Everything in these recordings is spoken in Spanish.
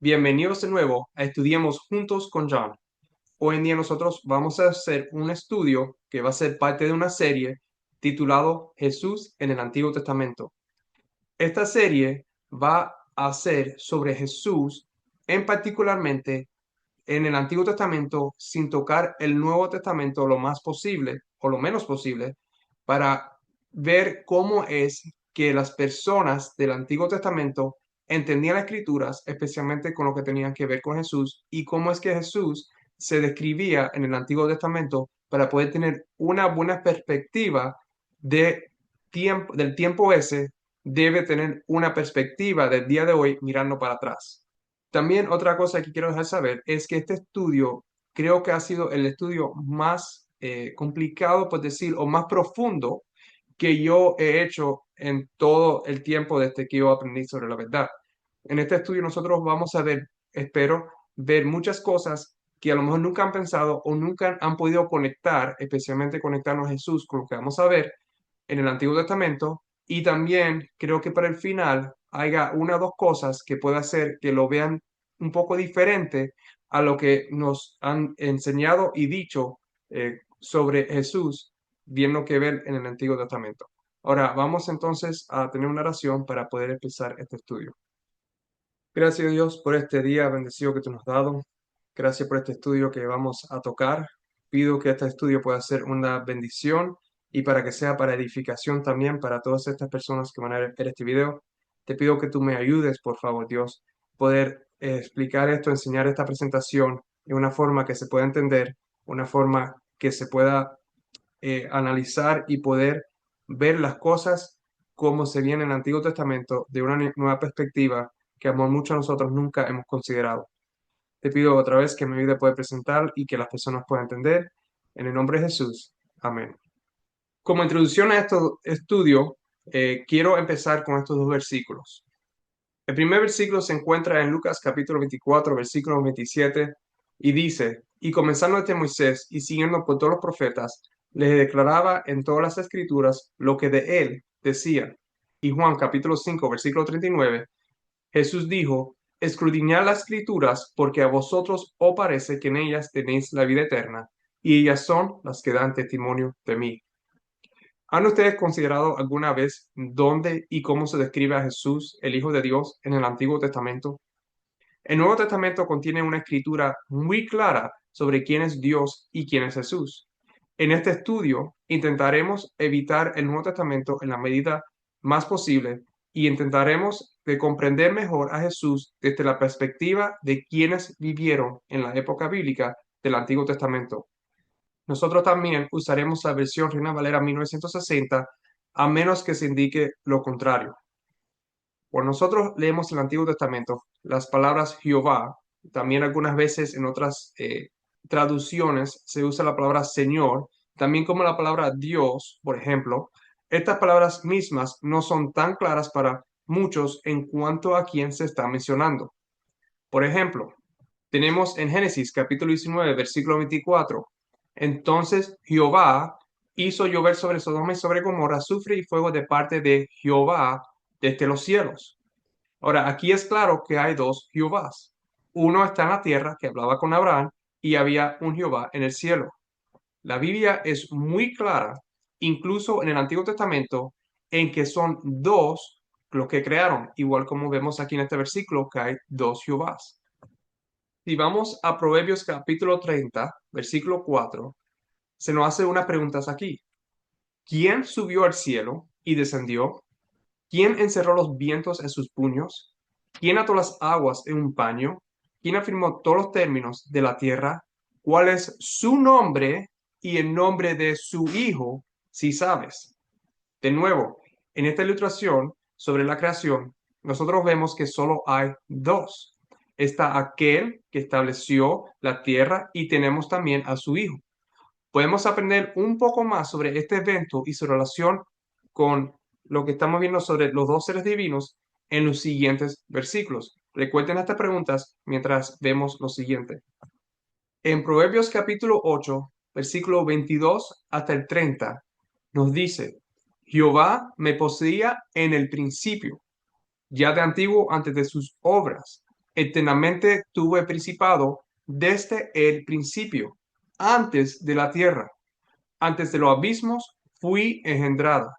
Bienvenidos de nuevo a Estudiemos Juntos con John. Hoy en día nosotros vamos a hacer un estudio que va a ser parte de una serie titulado Jesús en el Antiguo Testamento. Esta serie va a ser sobre Jesús en particularmente en el Antiguo Testamento sin tocar el Nuevo Testamento lo más posible o lo menos posible para ver cómo es que las personas del Antiguo Testamento entendían las escrituras, especialmente con lo que tenían que ver con Jesús y cómo es que Jesús se describía en el Antiguo Testamento para poder tener una buena perspectiva de del tiempo ese, debe tener una perspectiva del día de hoy mirando para atrás. También otra cosa que quiero dejar saber es que este estudio creo que ha sido el estudio más complicado, por decir, o más profundo que yo he hecho en todo el tiempo desde que yo aprendí sobre la verdad. En este estudio nosotros vamos a ver, espero, ver muchas cosas que a lo mejor nunca han pensado o nunca han podido conectar, especialmente conectarnos a Jesús con lo que vamos a ver en el Antiguo Testamento. Y también creo que para el final haya una o dos cosas que pueda hacer que lo vean un poco diferente a lo que nos han enseñado y dicho sobre Jesús, viendo que ver en el Antiguo Testamento. Ahora vamos entonces a tener una oración para poder empezar este estudio. Gracias Dios por este día bendecido que tú nos has dado. Gracias por este estudio que vamos a tocar. Pido que este estudio pueda ser una bendición y para que sea para edificación también para todas estas personas que van a ver este video. Te pido que tú me ayudes, por favor, Dios, poder explicar esto, enseñar esta presentación de una forma que se pueda entender, una forma que se pueda analizar y poder ver las cosas como se viene en el Antiguo Testamento de una nueva perspectiva que a muchos de nosotros nunca hemos considerado. Te pido otra vez que me ayude a poder presentar y que las personas puedan entender. En el nombre de Jesús. Amén. Como introducción a este estudio, quiero empezar con estos dos versículos. El primer versículo se encuentra en Lucas capítulo 24, versículo 27, y dice, y comenzando desde Moisés y siguiendo por todos los profetas, les declaraba en todas las escrituras lo que de él decían. Y Juan capítulo 5, versículo 39, Jesús dijo, escudriñad las escrituras, porque a vosotros os parece que en ellas tenéis la vida eterna, y ellas son las que dan testimonio de mí. ¿Han ustedes considerado alguna vez dónde y cómo se describe a Jesús, el Hijo de Dios, en el Antiguo Testamento? El Nuevo Testamento contiene una escritura muy clara sobre quién es Dios y quién es Jesús. En este estudio intentaremos evitar el Nuevo Testamento en la medida más posible y intentaremos de comprender mejor a Jesús desde la perspectiva de quienes vivieron en la época bíblica del Antiguo Testamento. Nosotros también usaremos la versión Reina Valera 1960 a menos que se indique lo contrario. Cuando nosotros leemos el Antiguo Testamento, las palabras Jehová, también algunas veces en otras traducciones se usa la palabra Señor, también como la palabra Dios, por ejemplo. Estas palabras mismas no son tan claras para muchos en cuanto a quién se está mencionando. Por ejemplo, tenemos en Génesis capítulo 19, versículo 24. Entonces Jehová hizo llover sobre Sodoma y sobre Gomorra azufre y fuego de parte de Jehová desde los cielos. Ahora, aquí es claro que hay dos Jehovás. Uno está en la tierra, que hablaba con Abraham, y había un Jehová en el cielo. La Biblia es muy clara, incluso en el Antiguo Testamento, en que son dos los que crearon, igual como vemos aquí en este versículo, que hay dos Jehovás. Si vamos a Proverbios capítulo 30, versículo 4, se nos hace unas preguntas aquí. ¿Quién subió al cielo y descendió? ¿Quién encerró los vientos en sus puños? ¿Quién ató las aguas en un paño? ¿Quién afirmó todos los términos de la tierra? ¿Cuál es su nombre y el nombre de su hijo, si sabes? De nuevo, en esta ilustración sobre la creación, nosotros vemos que solo hay dos. Está aquel que estableció la tierra y tenemos también a su hijo. Podemos aprender un poco más sobre este evento y su relación con lo que estamos viendo sobre los dos seres divinos en los siguientes versículos. Recuerden estas preguntas mientras vemos lo siguiente. En Proverbios capítulo 8, versículo 22 hasta el 30, nos dice, Jehová me poseía en el principio, ya de antiguo antes de sus obras. Eternamente tuve principado desde el principio, antes de la tierra. Antes de los abismos fui engendrada,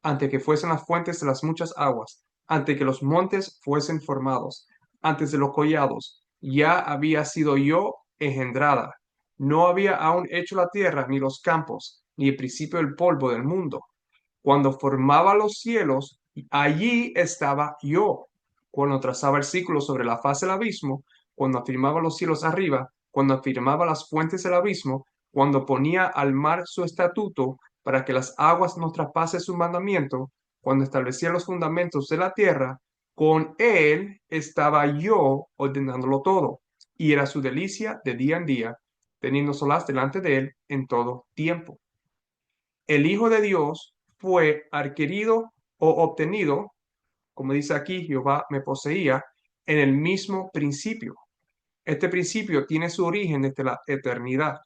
antes que fuesen las fuentes de las muchas aguas, antes que los montes fuesen formados, antes de los collados, ya había sido yo engendrada. No había aún hecho la tierra, ni los campos, ni el principio del polvo del mundo. Cuando formaba los cielos, allí estaba yo. Cuando trazaba el círculo sobre la faz del abismo, cuando afirmaba los cielos arriba, cuando afirmaba las fuentes del abismo, cuando ponía al mar su estatuto para que las aguas no traspasen su mandamiento, cuando establecía los fundamentos de la tierra, con él estaba yo ordenándolo todo, y era su delicia de día en día, teniendo solas delante de él en todo tiempo. El Hijo de Dios fue adquirido o obtenido, como dice aquí, Jehová me poseía, en el mismo principio. Este principio tiene su origen desde la eternidad,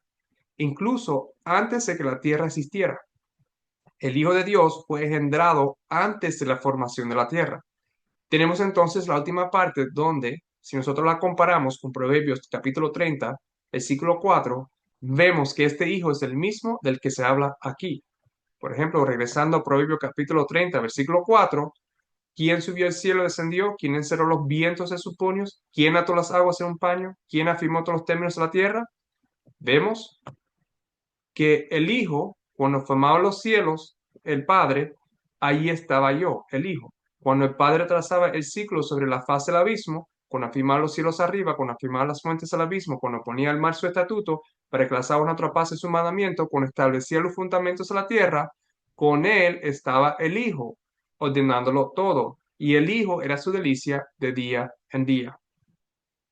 incluso antes de que la tierra existiera. El Hijo de Dios fue engendrado antes de la formación de la tierra. Tenemos entonces la última parte donde, si nosotros la comparamos con Proverbios capítulo 30, versículo 4, vemos que este Hijo es el mismo del que se habla aquí. Por ejemplo, regresando a Proverbios capítulo 30, versículo 4, ¿quién subió al cielo y descendió? ¿Quién encerró los vientos en sus puños? ¿Quién ató las aguas en un paño? ¿Quién afirmó todos los términos de la tierra? Vemos que el Hijo, cuando formaba los cielos, el Padre, ahí estaba yo, el Hijo. Cuando el Padre trazaba el ciclo sobre la faz del abismo, cuando afirmaba los cielos arriba, cuando afirmaba las fuentes del abismo, cuando ponía al mar su estatuto, para que las aguas no trapasen su mandamiento, cuando establecía los fundamentos de la tierra, con él estaba el Hijo, ordenándolo todo. Y el Hijo era su delicia de día en día.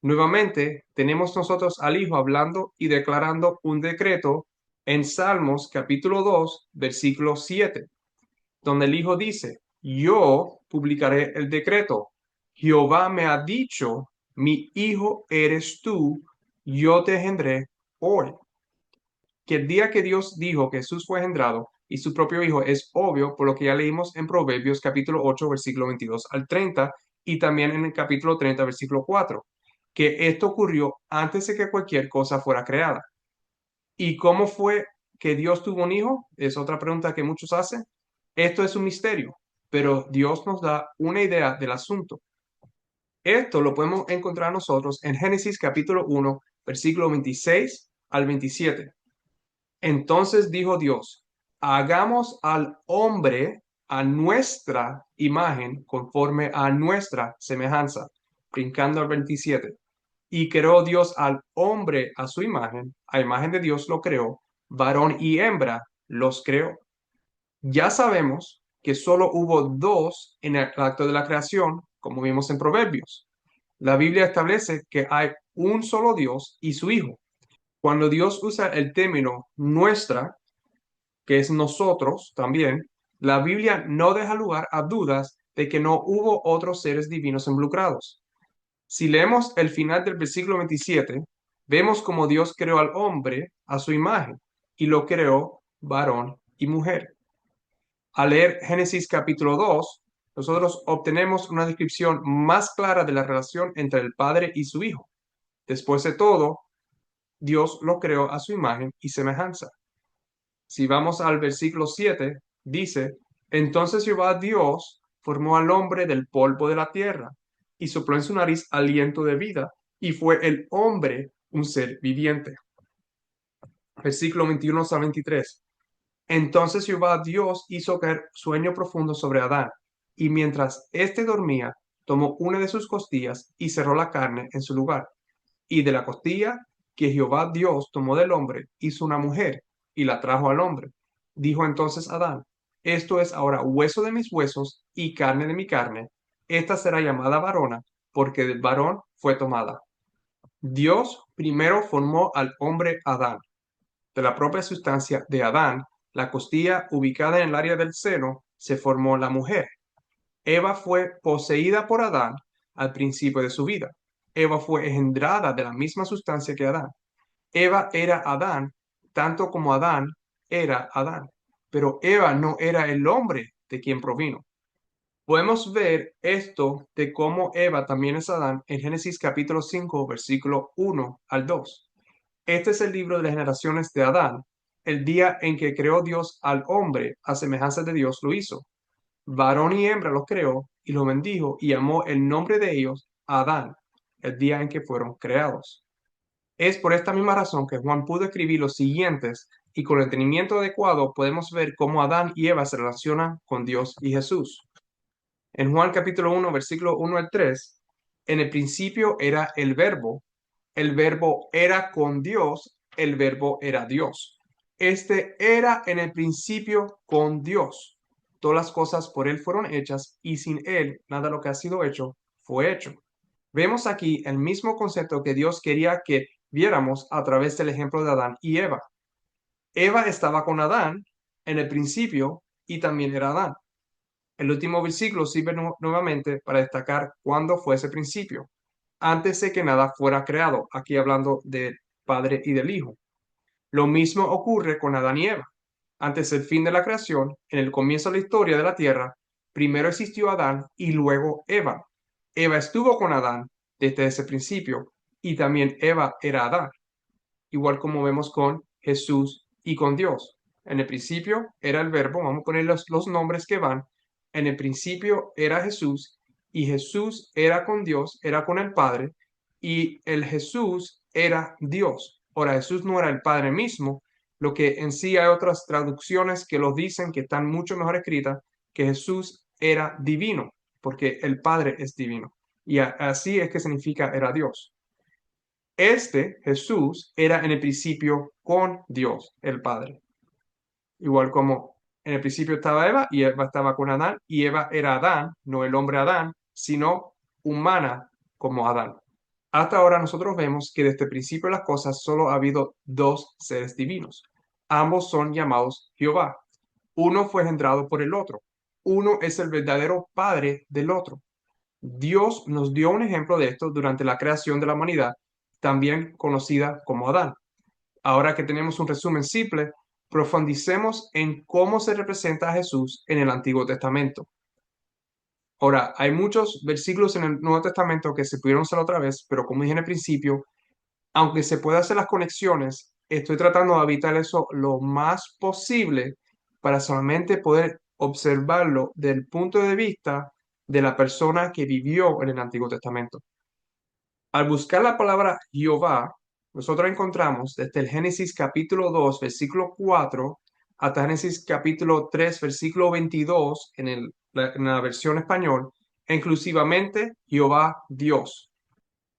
Nuevamente, tenemos nosotros al Hijo hablando y declarando un decreto en Salmos capítulo 2, versículo 7, donde el Hijo dice, yo publicaré el decreto. Jehová me ha dicho, mi Hijo eres tú, yo te engendré hoy. Que el día que Dios dijo que Jesús fue engendrado y su propio Hijo es obvio por lo que ya leímos en Proverbios capítulo 8, versículo 22 al 30 y también en el capítulo 30, versículo 4, que esto ocurrió antes de que cualquier cosa fuera creada. ¿Y cómo fue que Dios tuvo un hijo? Es otra pregunta que muchos hacen. Esto es un misterio, pero Dios nos da una idea del asunto. Esto lo podemos encontrar nosotros en Génesis capítulo 1, versículo 26 al 27. Entonces dijo Dios, hagamos al hombre a nuestra imagen, conforme a nuestra semejanza. Brincando al 27. Y creó Dios al hombre a su imagen, a imagen de Dios lo creó, varón y hembra los creó. Ya sabemos que solo hubo dos en el acto de la creación, como vimos en Proverbios. La Biblia establece que hay un solo Dios y su Hijo. Cuando Dios usa el término nuestra, que es nosotros también, la Biblia no deja lugar a dudas de que no hubo otros seres divinos involucrados. Si leemos el final del versículo 27, vemos como Dios creó al hombre a su imagen y lo creó varón y mujer. Al leer Génesis capítulo 2, nosotros obtenemos una descripción más clara de la relación entre el Padre y su Hijo. Después de todo, Dios lo creó a su imagen y semejanza. Si vamos al versículo 7, dice, entonces Jehová Dios formó al hombre del polvo de la tierra y sopló en su nariz aliento de vida y fue el hombre un ser viviente. Versículo 21 al 23. Entonces Jehová Dios hizo caer sueño profundo sobre Adán y mientras éste dormía, tomó una de sus costillas y cerró la carne en su lugar. Y de la costilla que Jehová Dios tomó del hombre, hizo una mujer y la trajo al hombre. Dijo entonces Adán, esto es ahora hueso de mis huesos y carne de mi carne. Esta será llamada varona, porque del varón fue tomada. Dios primero formó al hombre Adán. De la propia sustancia de Adán, la costilla ubicada en el área del seno, se formó la mujer. Eva fue poseída por Adán al principio de su vida. Eva fue engendrada de la misma sustancia que Adán. Eva era Adán, tanto como Adán era Adán. Pero Eva no era el hombre de quien provino. Podemos ver esto de cómo Eva también es Adán en Génesis capítulo 5, versículo 1 al 2. Este es el libro de las generaciones de Adán. El día en que creó Dios al hombre, a semejanza de Dios lo hizo. Varón y hembra los creó y los bendijo y llamó el nombre de ellos Adán, el día en que fueron creados. Es por esta misma razón que Juan pudo escribir los siguientes y con el entendimiento adecuado podemos ver cómo Adán y Eva se relacionan con Dios y Jesús. En Juan capítulo 1, versículo 1 al 3, en el principio era el verbo era con Dios, el verbo era Dios. Este era en el principio con Dios. Todas las cosas por Él fueron hechas y sin Él nada de lo que ha sido hecho fue hecho. Vemos aquí el mismo concepto que Dios quería que viéramos a través del ejemplo de Adán y Eva. Eva estaba con Adán en el principio y también era Adán. El último versículo sirve nuevamente para destacar cuándo fue ese principio, antes de que nada fuera creado, aquí hablando del Padre y del Hijo. Lo mismo ocurre con Adán y Eva. Antes del fin de la creación, en el comienzo de la historia de la tierra, primero existió Adán y luego Eva. Eva estuvo con Adán desde ese principio y también Eva era Adán, igual como vemos con Jesús y con Dios. En el principio era el verbo, vamos a poner los nombres que van. En el principio era Jesús y Jesús era con Dios, era con el Padre y el Jesús era Dios. Ahora, Jesús no era el Padre mismo, lo que en sí hay otras traducciones que lo dicen que están mucho mejor escritas, que Jesús era divino, porque el Padre es divino. Y así es que significa era Dios. Este Jesús era en el principio con Dios, el Padre. Igual como en el principio estaba Eva y Eva estaba con Adán y Eva era Adán, no el hombre Adán, sino humana como Adán. Hasta ahora nosotros vemos que desde el principio de las cosas solo ha habido dos seres divinos. Ambos son llamados Jehová. Uno fue engendrado por el otro. Uno es el verdadero padre del otro. Dios nos dio un ejemplo de esto durante la creación de la humanidad, también conocida como Adán. Ahora que tenemos un resumen simple, profundicemos en cómo se representa a Jesús en el Antiguo Testamento. Ahora, hay muchos versículos en el Nuevo Testamento que se pudieron usar otra vez, pero como dije en el principio, aunque se pueda hacer las conexiones, estoy tratando de evitar eso lo más posible para solamente poder observarlo del punto de vista de la persona que vivió en el Antiguo Testamento. Al buscar la palabra Jehová, nosotros encontramos desde el Génesis capítulo 2, versículo 4, hasta Génesis capítulo 3, versículo 22, en la versión español, inclusivamente Jehová Dios.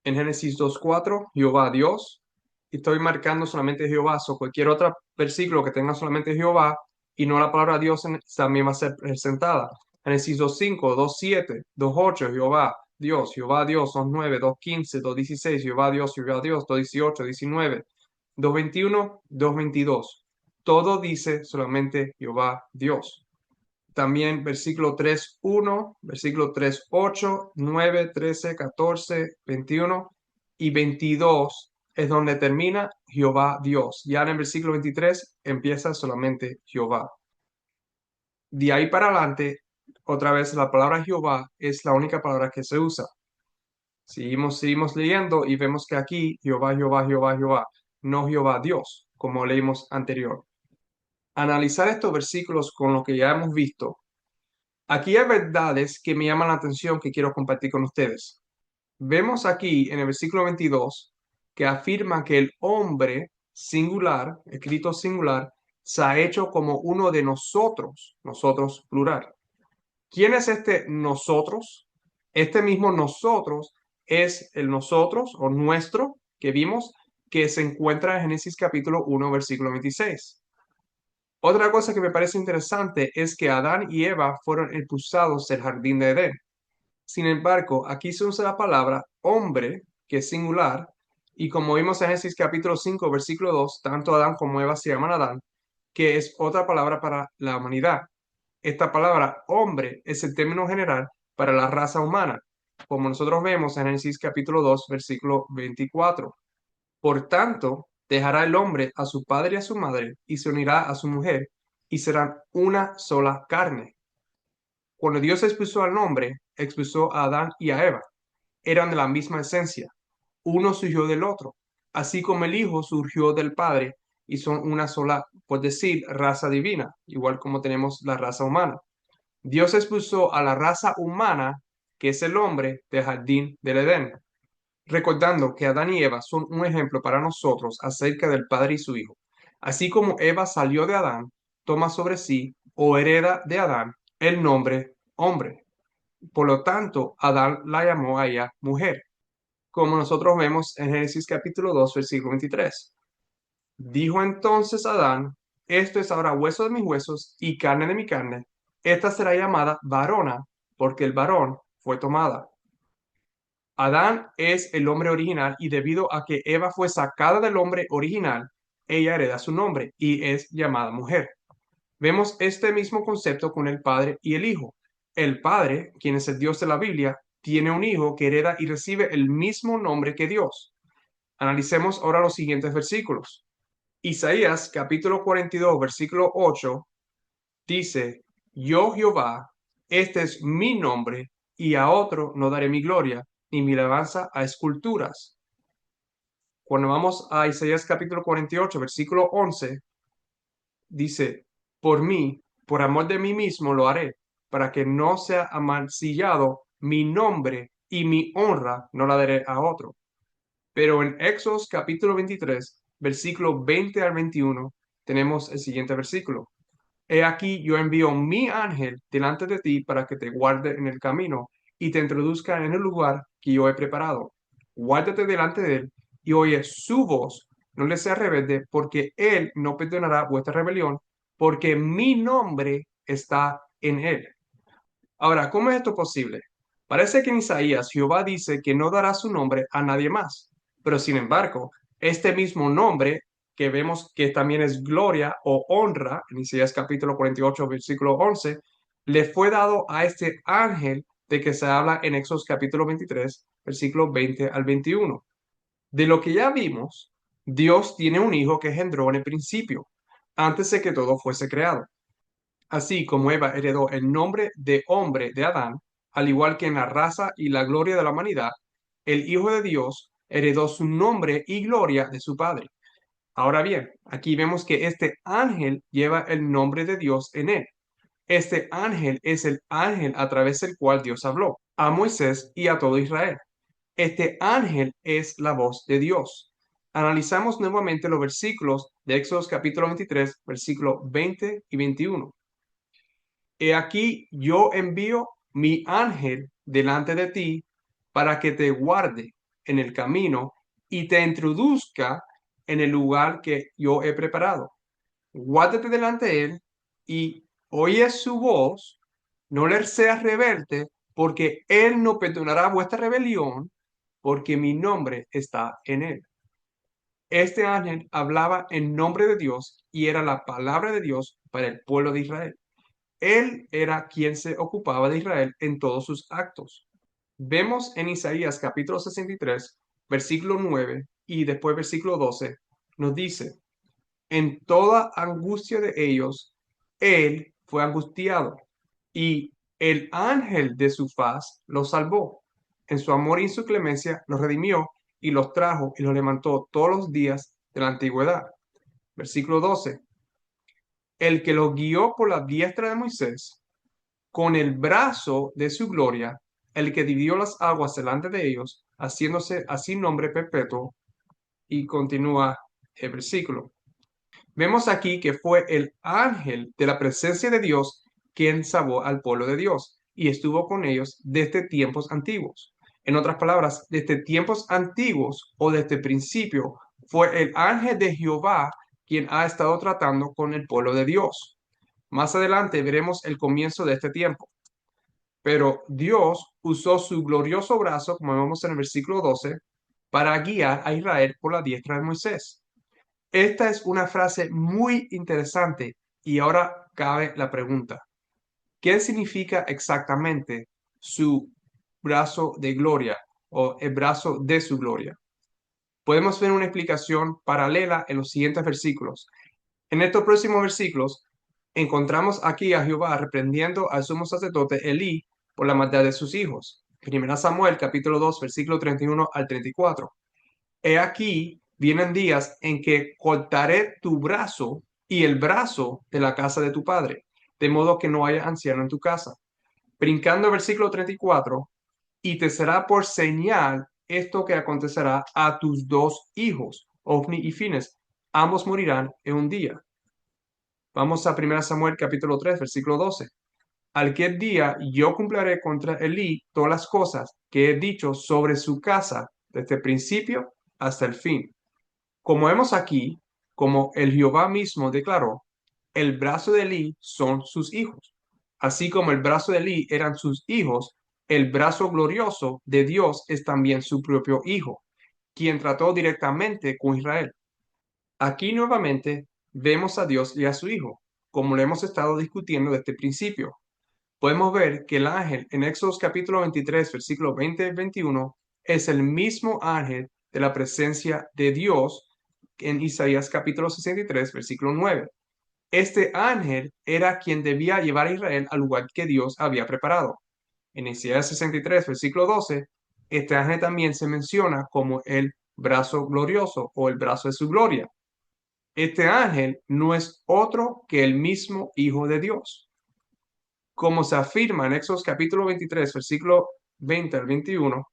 En Génesis 2:4, Jehová Dios. Y estoy marcando solamente Jehová, o cualquier otro versículo que tenga solamente Jehová y no la palabra Dios también va a ser presentada. Génesis 2:5, 2:7, 2:8, Jehová Dios, Jehová Dios, 2:9, 2:15, 2:16, Jehová Dios, Jehová Dios, 2:18, 19, 2:21, 2:22. Todo dice solamente Jehová Dios. También versículo 3:1, versículo 3:8, 9, 13, 14, 21 y 22 es donde termina Jehová Dios. Ya en el versículo 23 empieza solamente Jehová. De ahí para adelante, otra vez la palabra Jehová es la única palabra que se usa. Seguimos leyendo y vemos que aquí Jehová, Jehová, Jehová, Jehová, no Jehová Dios, como leímos anterior. Analizar estos versículos con lo que ya hemos visto. Aquí hay verdades que me llaman la atención que quiero compartir con ustedes. Vemos aquí en el versículo 22 que afirma que el hombre singular, escrito singular, se ha hecho como uno de nosotros, nosotros plural. ¿Quién es este nosotros? Este mismo nosotros es el nosotros o nuestro que vimos que se encuentra en Génesis capítulo 1, versículo 26. Otra cosa que me parece interesante es que Adán y Eva fueron expulsados del jardín de Edén. Sin embargo, aquí se usa la palabra hombre, que es singular, y como vimos en Génesis capítulo 5, versículo 2, tanto Adán como Eva se llaman Adán, que es otra palabra para la humanidad. Esta palabra hombre es el término general para la raza humana, como nosotros vemos en Génesis capítulo 2, versículo 24. Por tanto, dejará el hombre a su padre y a su madre, y se unirá a su mujer, y serán una sola carne. Cuando Dios expulsó al hombre, expulsó a Adán y a Eva. Eran de la misma esencia. Uno surgió del otro, así como el Hijo surgió del Padre y son una sola, por decir, raza divina, igual como tenemos la raza humana. Dios expulsó a la raza humana, que es el hombre, del jardín del Edén, recordando que Adán y Eva son un ejemplo para nosotros acerca del Padre y su Hijo. Así como Eva salió de Adán, toma sobre sí o hereda de Adán el nombre hombre. Por lo tanto, Adán la llamó a ella mujer, como nosotros vemos en Génesis capítulo 2, versículo 23. Dijo entonces Adán, esto es ahora hueso de mis huesos y carne de mi carne. Esta será llamada varona, porque el varón fue tomada. Adán es el hombre original y debido a que Eva fue sacada del hombre original, ella hereda su nombre y es llamada mujer. Vemos este mismo concepto con el Padre y el Hijo. El Padre, quien es el Dios de la Biblia, tiene un hijo que hereda y recibe el mismo nombre que Dios. Analicemos ahora los siguientes versículos. Isaías capítulo 42, versículo 8 dice, yo Jehová, este es mi nombre, y a otro no daré mi gloria, ni mi alabanza a esculturas. Cuando vamos a Isaías capítulo 48, versículo 11, dice, por mí, por amor de mí mismo lo haré, para que no sea amancillado mi nombre y mi honra no la daré a otro. Pero en Éxodo capítulo 23, versículo 20 al 21, tenemos el siguiente versículo. He aquí yo envío mi ángel delante de ti para que te guarde en el camino y te introduzca en el lugar que yo he preparado. Guárdate delante de él y oye su voz. No le seas rebelde, porque él no perdonará vuestra rebelión, porque mi nombre está en él. Ahora, ¿cómo es esto posible? Parece que en Isaías Jehová dice que no dará su nombre a nadie más, pero sin embargo, este mismo nombre que vemos que también es gloria o honra, en Isaías capítulo 48, versículo 11, le fue dado a este ángel de que se habla en Éxodo capítulo 23, versículo 20 al 21. De lo que ya vimos, Dios tiene un hijo que engendró en el principio, antes de que todo fuese creado. Así como Eva heredó el nombre de hombre de Adán, al igual que en la raza y la gloria de la humanidad, el Hijo de Dios heredó su nombre y gloria de su Padre. Ahora bien, aquí vemos que este ángel lleva el nombre de Dios en él. Este ángel es el ángel a través del cual Dios habló a Moisés y a todo Israel. Este ángel es la voz de Dios. Analizamos nuevamente los versículos de Éxodo capítulo 23, versículos 20 y 21. He aquí yo envío mi ángel delante de ti para que te guarde en el camino y te introduzca en el lugar que yo he preparado. Guárdate delante de él y oye su voz, no le seas rebelde, porque él no perdonará vuestra rebelión, porque mi nombre está en él. Este ángel hablaba en nombre de Dios y era la palabra de Dios para el pueblo de Israel. Él era quien se ocupaba de Israel en todos sus actos. Vemos en Isaías capítulo 63, versículo 9 y después versículo 12, nos dice, en toda angustia de ellos, él fue angustiado y el ángel de su faz los salvó. En su amor y en su clemencia los redimió y los trajo y los levantó todos los días de la antigüedad. Versículo 12, el que los guió por la diestra de Moisés con el brazo de su gloria, el que dividió las aguas delante de ellos, haciéndose así nombre perpetuo. Y continúa el versículo. Vemos aquí que fue el ángel de la presencia de Dios quien salvó al pueblo de Dios y estuvo con ellos desde tiempos antiguos. En otras palabras, desde tiempos antiguos o desde el principio, fue el ángel de Jehová quien ha estado tratando con el pueblo de Dios. Más adelante veremos el comienzo de este tiempo. Pero Dios usó su glorioso brazo, como vemos en el versículo 12, para guiar a Israel por la diestra de Moisés. Esta es una frase muy interesante y ahora cabe la pregunta. ¿Qué significa exactamente su brazo de gloria o el brazo de su gloria? Podemos ver una explicación paralela en los siguientes versículos. En estos próximos versículos Encontramos aquí a Jehová reprendiendo al sumo sacerdote Elí por la maldad de sus hijos. Primera Samuel capítulo 2 versículo 31 al 34. He aquí, vienen días en que cortaré tu brazo y el brazo de la casa de tu padre, de modo que no haya anciano en tu casa. Brincando al versículo 34, y te será por señal esto que acontecerá a tus dos hijos, Ofni y Fines. Ambos morirán en un día. Vamos a 1 Samuel capítulo 3, versículo 12. Aquel día yo cumpliré contra Elí todas las cosas que he dicho sobre su casa desde el principio hasta el fin. Como vemos aquí, como el Jehová mismo declaró, el brazo de Elí son sus hijos. Así como el brazo de Elí eran sus hijos, el brazo glorioso de Dios es también su propio hijo, quien trató directamente con Israel. Aquí nuevamente vemos a Dios y a su hijo, como lo hemos estado discutiendo desde el principio. Podemos ver que el ángel en Éxodo capítulo 23, versículo 20 y 21 es el mismo ángel de la presencia de Dios en Isaías capítulo 63, versículo 9. Este ángel era quien debía llevar a Israel al lugar que Dios había preparado. En Isaías 63, versículo 12, este ángel también se menciona como el brazo glorioso o el brazo de su gloria. Este ángel no es otro que el mismo Hijo de Dios. Como se afirma en Éxodo capítulo 23, versículo 20 al 21,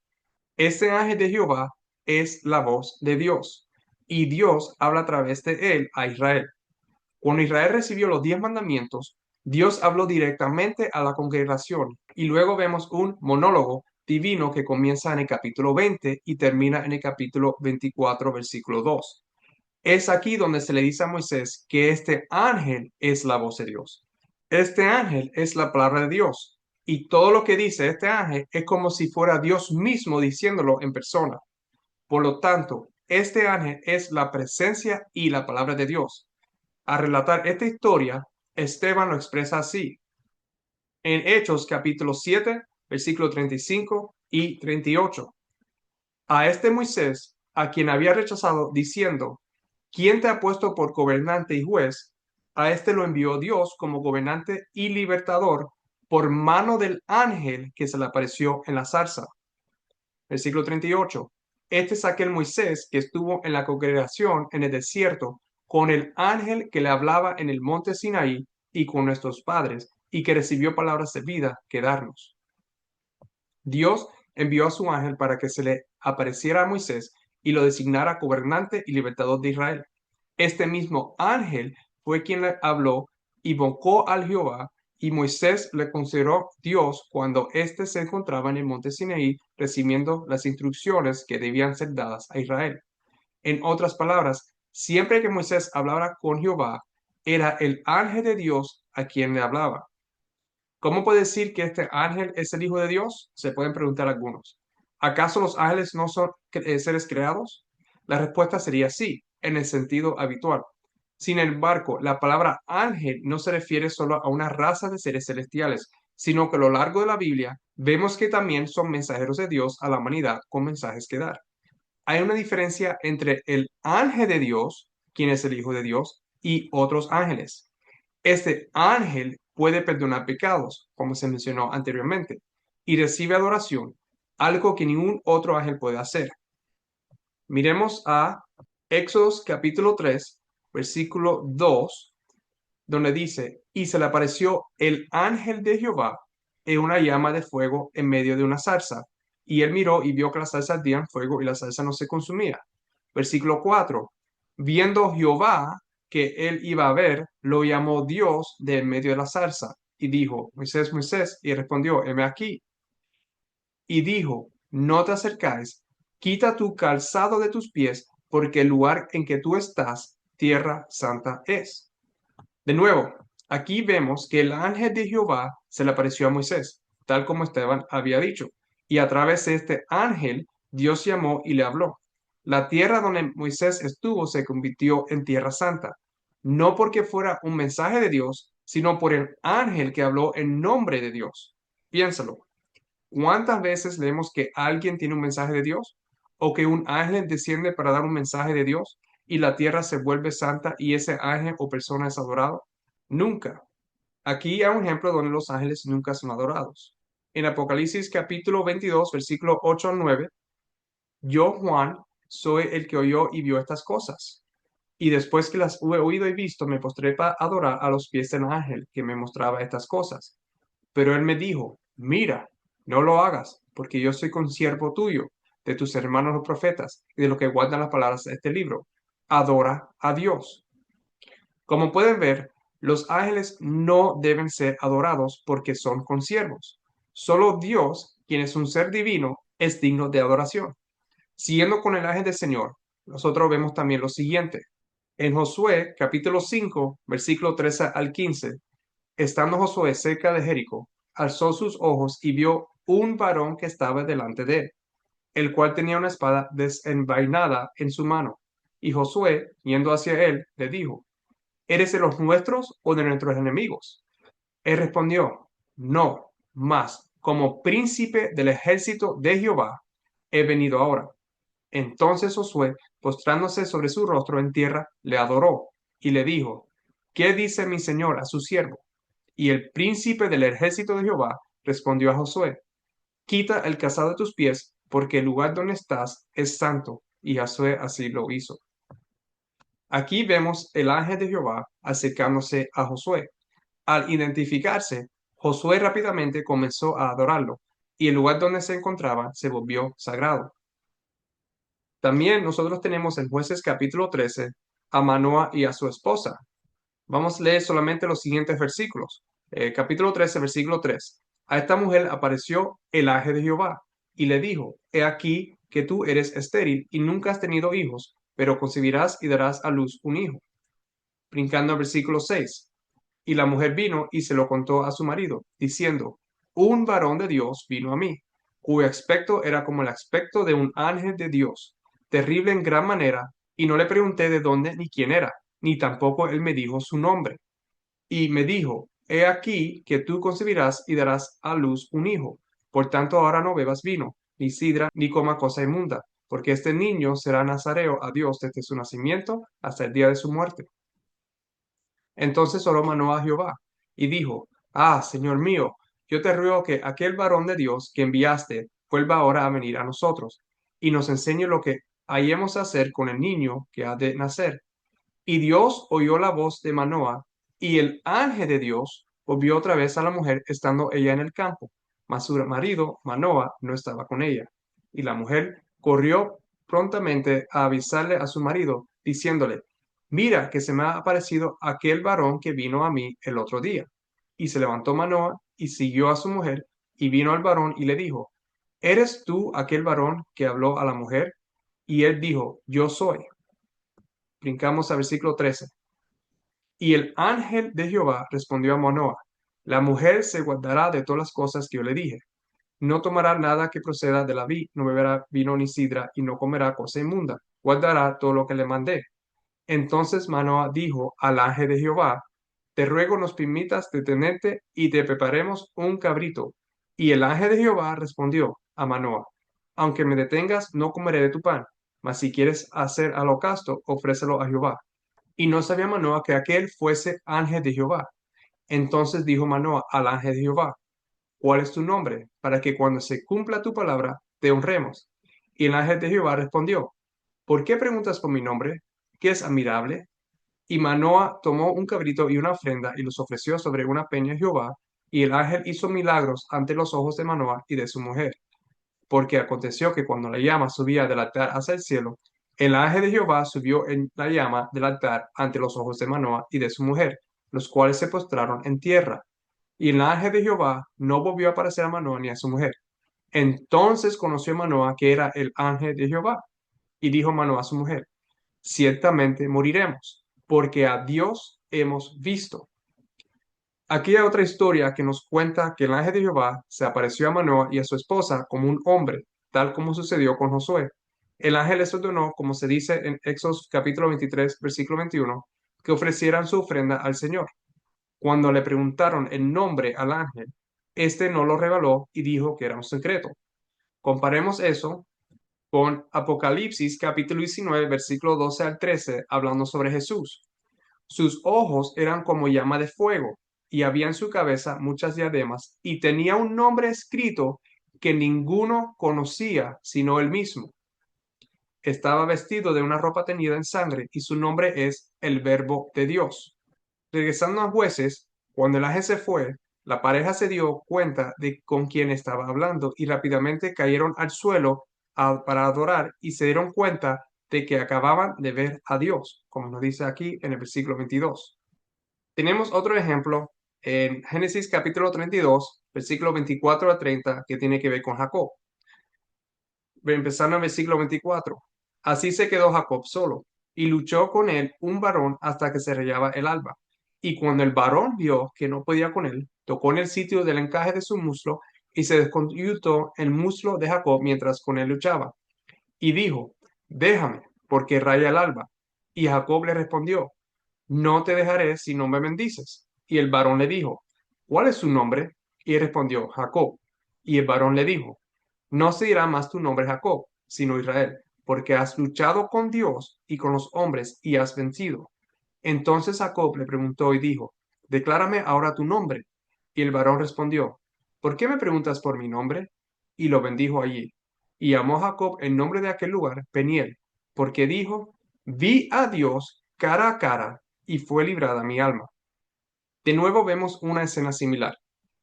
este ángel de Jehová es la voz de Dios y Dios habla a través de él a Israel. Cuando Israel recibió los 10 mandamientos, Dios habló directamente a la congregación y luego vemos un monólogo divino que comienza en el capítulo 20 y termina en el capítulo 24, versículo 2. Es aquí donde se le dice a Moisés que este ángel es la voz de Dios. Este ángel es la palabra de Dios y todo lo que dice este ángel es como si fuera Dios mismo diciéndolo en persona. Por lo tanto, este ángel es la presencia y la palabra de Dios. Al relatar esta historia, Esteban lo expresa así. En Hechos capítulo 7, versículo 35 y 38. A este Moisés, a quien había rechazado, diciendo, ¿quién te ha puesto por gobernante y juez? A este lo envió Dios como gobernante y libertador por mano del ángel que se le apareció en la zarza. Versículo 38. Este es aquel Moisés que estuvo en la congregación en el desierto con el ángel que le hablaba en el monte Sinaí y con nuestros padres y que recibió palabras de vida que darnos. Dios envió a su ángel para que se le apareciera a Moisés y lo designara gobernante y libertador de Israel. Este mismo ángel fue quien le habló, invocó al Jehová, y Moisés le consideró Dios cuando éste se encontraba en el monte Sinaí recibiendo las instrucciones que debían ser dadas a Israel. En otras palabras, siempre que Moisés hablaba con Jehová, era el ángel de Dios a quien le hablaba. ¿Cómo puede decir que este ángel es el Hijo de Dios? Se pueden preguntar algunos. ¿Acaso los ángeles no son seres creados? La respuesta sería sí, en el sentido habitual. Sin embargo, la palabra ángel no se refiere solo a una raza de seres celestiales, sino que a lo largo de la Biblia vemos que también son mensajeros de Dios a la humanidad con mensajes que dar. Hay una diferencia entre el ángel de Dios, quien es el Hijo de Dios, y otros ángeles. Este ángel puede perdonar pecados, como se mencionó anteriormente, y recibe adoración, algo que ningún otro ángel puede hacer. Miremos a Éxodo capítulo 3, versículo 2, donde dice, y se le apareció el ángel de Jehová en una llama de fuego en medio de una zarza. Y él miró y vio que la zarza ardía en fuego y la zarza no se consumía. Versículo 4. Viendo Jehová que él iba a ver, lo llamó Dios de en medio de la zarza y dijo, Moisés, Moisés, y respondió, heme aquí. Y dijo, no te acercáis, quita tu calzado de tus pies, porque el lugar en que tú estás, tierra santa es. De nuevo, aquí vemos que el ángel de Jehová se le apareció a Moisés, tal como Esteban había dicho, y a través de este ángel Dios llamó y le habló. La tierra donde Moisés estuvo se convirtió en tierra santa, no porque fuera un mensaje de Dios, sino por el ángel que habló en nombre de Dios. Piénsalo. ¿Cuántas veces leemos que alguien tiene un mensaje de Dios? ¿O que un ángel desciende para dar un mensaje de Dios y la tierra se vuelve santa y ese ángel o persona es adorado? Nunca. Aquí hay un ejemplo donde los ángeles nunca son adorados. En Apocalipsis capítulo 22, versículo 8 al 9, yo, Juan, soy el que oyó y vio estas cosas. Y después que las hube oído y visto, me postré para adorar a los pies del ángel que me mostraba estas cosas. Pero él me dijo, mira, no lo hagas, porque yo soy consiervo tuyo, de tus hermanos los profetas, y de los que guardan las palabras de este libro. Adora a Dios. Como pueden ver, los ángeles no deben ser adorados porque son consiervos. Solo Dios, quien es un ser divino, es digno de adoración. Siguiendo con el ángel del Señor, nosotros vemos también lo siguiente. En Josué capítulo 5, versículo 13 al 15, estando Josué cerca de Jericó, alzó sus ojos y vio un varón que estaba delante de él, el cual tenía una espada desenvainada en su mano. Y Josué, yendo hacia él, le dijo, ¿eres de los nuestros o de nuestros enemigos? Él respondió, no, mas como príncipe del ejército de Jehová he venido ahora. Entonces Josué, postrándose sobre su rostro en tierra, le adoró y le dijo, ¿qué dice mi señor a su siervo? Y el príncipe del ejército de Jehová respondió a Josué, quita el calzado de tus pies, porque el lugar donde estás es santo. Y Josué así lo hizo. Aquí vemos el ángel de Jehová acercándose a Josué. Al identificarse, Josué rápidamente comenzó a adorarlo, y el lugar donde se encontraba se volvió sagrado. También nosotros tenemos en Jueces capítulo 13 a Manoa y a su esposa. Vamos a leer solamente los siguientes versículos. Capítulo 13, versículo 3. A esta mujer apareció el ángel de Jehová y le dijo, he aquí que tú eres estéril y nunca has tenido hijos, pero concebirás y darás a luz un hijo. Brincando al versículo 6. Y la mujer vino y se lo contó a su marido, diciendo, un varón de Dios vino a mí, cuyo aspecto era como el aspecto de un ángel de Dios, terrible en gran manera, y no le pregunté de dónde ni quién era, ni tampoco él me dijo su nombre. Y me dijo, he aquí que tú concebirás y darás a luz un hijo. Por tanto, ahora no bebas vino, ni sidra, ni coma cosa inmunda, porque este niño será nazareo a Dios desde su nacimiento hasta el día de su muerte. Entonces oró Manoah a Jehová y dijo, ah, Señor mío, yo te ruego que aquel varón de Dios que enviaste vuelva ahora a venir a nosotros y nos enseñe lo que hayamos a hacer con el niño que ha de nacer. Y Dios oyó la voz de Manoah, y el ángel de Dios volvió otra vez a la mujer estando ella en el campo, mas su marido Manoah no estaba con ella. Y la mujer corrió prontamente a avisarle a su marido, diciéndole, mira que se me ha aparecido aquel varón que vino a mí el otro día. Y se levantó Manoah y siguió a su mujer, y vino al varón y le dijo, ¿eres tú aquel varón que habló a la mujer? Y él dijo, yo soy. Brincamos al versículo 13. Y el ángel de Jehová respondió a Manoah, la mujer se guardará de todas las cosas que yo le dije. No tomará nada que proceda de la vid, no beberá vino ni sidra, y no comerá cosa inmunda. Guardará todo lo que le mandé. Entonces Manoah dijo al ángel de Jehová, te ruego nos permitas detenerte y te preparemos un cabrito. Y el ángel de Jehová respondió a Manoah, aunque me detengas, no comeré de tu pan, mas si quieres hacer holocausto, ofrécelo a Jehová. Y no sabía Manoah que aquel fuese ángel de Jehová. Entonces dijo Manoah al ángel de Jehová, ¿cuál es tu nombre? Para que cuando se cumpla tu palabra, te honremos. Y el ángel de Jehová respondió, ¿por qué preguntas por mi nombre? ¿Qué es admirable? Y Manoah tomó un cabrito y una ofrenda y los ofreció sobre una peña a Jehová, y el ángel hizo milagros ante los ojos de Manoah y de su mujer. Porque aconteció que cuando la llama subía del altar hacia el cielo, el ángel de Jehová subió en la llama del altar ante los ojos de Manoah y de su mujer, los cuales se postraron en tierra. Y el ángel de Jehová no volvió a aparecer a Manoah ni a su mujer. Entonces conoció Manoah que era el ángel de Jehová, y dijo Manoah a su mujer, ciertamente moriremos, porque a Dios hemos visto. Aquí hay otra historia que nos cuenta que el ángel de Jehová se apareció a Manoah y a su esposa como un hombre, tal como sucedió con Josué. El ángel les ordenó, como se dice en Éxodo capítulo 23, versículo 21, que ofrecieran su ofrenda al Señor. Cuando le preguntaron el nombre al ángel, este no lo reveló y dijo que era un secreto. Comparemos eso con Apocalipsis capítulo 19, versículo 12 al 13, hablando sobre Jesús. Sus ojos eran como llama de fuego y había en su cabeza muchas diademas, y tenía un nombre escrito que ninguno conocía sino él mismo. Estaba vestido de una ropa teñida en sangre, y su nombre es el Verbo de Dios. Regresando a Jueces, cuando el ángel se fue, la pareja se dio cuenta de con quién estaba hablando y rápidamente cayeron al suelo para adorar y se dieron cuenta de que acababan de ver a Dios, como nos dice aquí en el versículo 22. Tenemos otro ejemplo en Génesis capítulo 32, versículo 24 a 30, que tiene que ver con Jacob. Empezando en el versículo 24. Así se quedó Jacob solo, y luchó con él un varón hasta que se rayaba el alba. Y cuando el varón vio que no podía con él, tocó en el sitio del encaje de su muslo, y se descoyuntó el muslo de Jacob mientras con él luchaba. Y dijo, déjame, porque raya el alba. Y Jacob le respondió, no te dejaré si no me bendices. Y el varón le dijo, ¿cuál es su nombre? Y respondió, Jacob. Y el varón le dijo, no se dirá más tu nombre Jacob, sino Israel, porque has luchado con Dios y con los hombres y has vencido. Entonces Jacob le preguntó y dijo, declárame ahora tu nombre. Y el varón respondió, ¿por qué me preguntas por mi nombre? Y lo bendijo allí. Y llamó Jacob el nombre de aquel lugar Peniel, porque dijo, vi a Dios cara a cara y fue librada mi alma. De nuevo vemos una escena similar.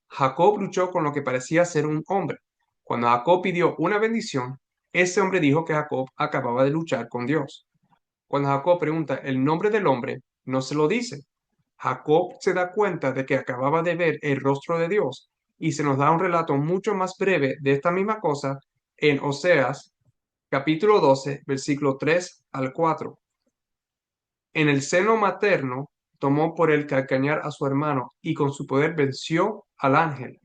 Jacob luchó con lo que parecía ser un hombre. Cuando Jacob pidió una bendición, ese hombre dijo que Jacob acababa de luchar con Dios. Cuando Jacob pregunta el nombre del hombre, no se lo dice. Jacob se da cuenta de que acababa de ver el rostro de Dios y se nos da un relato mucho más breve de esta misma cosa en Oseas capítulo 12, versículo 3 al 4. En el seno materno tomó por el calcañar a su hermano y con su poder venció al ángel.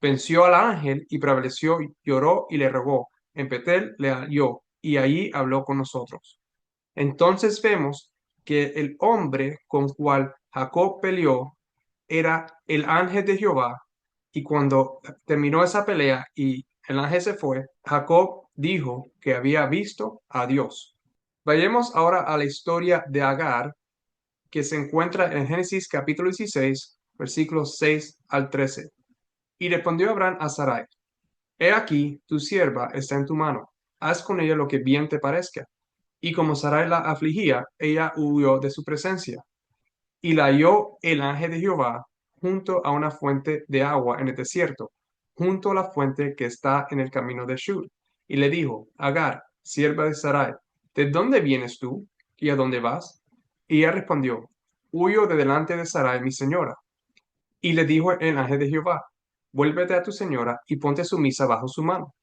Venció al ángel y prevaleció, lloró y le rogó. En Betel le halló y allí habló con nosotros. Entonces vemos que el hombre con cual Jacob peleó era el ángel de Jehová. Y cuando terminó esa pelea y el ángel se fue, Jacob dijo que había visto a Dios. Vayamos ahora a la historia de Agar, que se encuentra en Génesis capítulo 16, versículos 6 al 13. Y respondió Abraham a Sarai, he aquí, tu sierva está en tu mano, haz con ella lo que bien te parezca. Y como Sarai la afligía, ella huyó de su presencia. Y la halló el ángel de Jehová junto a una fuente de agua en el desierto, junto a la fuente que está en el camino de Shur. Y le dijo, Agar, sierva de Sarai, ¿de dónde vienes tú y a dónde vas? Y ella respondió, huyo de delante de Sarai, mi señora. Y le dijo el ángel de Jehová, vuélvete a tu señora y ponte sumisa bajo su mano.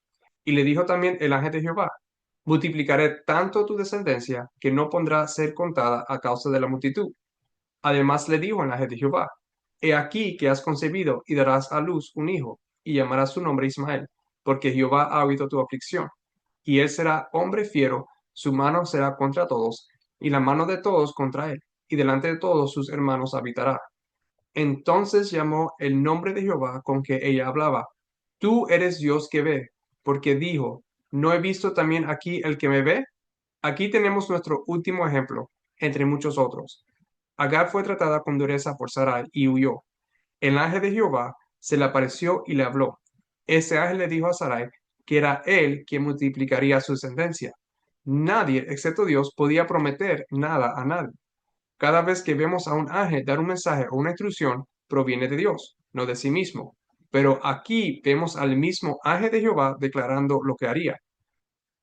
Y le dijo también el ángel de Jehová, multiplicaré tanto tu descendencia que no pondrá ser contada a causa de la multitud. Además le dijo el ángel de Jehová, he aquí que has concebido y darás a luz un hijo, y llamarás su nombre Ismael, porque Jehová ha oído tu aflicción. Y él será hombre fiero, su mano será contra todos, y la mano de todos contra él, y delante de todos sus hermanos habitará. Entonces llamó el nombre de Jehová con que ella hablaba. Tú eres Dios que ve, porque dijo, ¿no he visto también aquí el que me ve? Aquí tenemos nuestro último ejemplo, entre muchos otros. Agar fue tratada con dureza por Sarai y huyó. El ángel de Jehová se le apareció y le habló. Ese ángel le dijo a Sarai que era él quien multiplicaría su descendencia. Nadie, excepto Dios, podía prometer nada a nadie. Cada vez que vemos a un ángel dar un mensaje o una instrucción, proviene de Dios, no de sí mismo. Pero aquí vemos al mismo ángel de Jehová declarando lo que haría.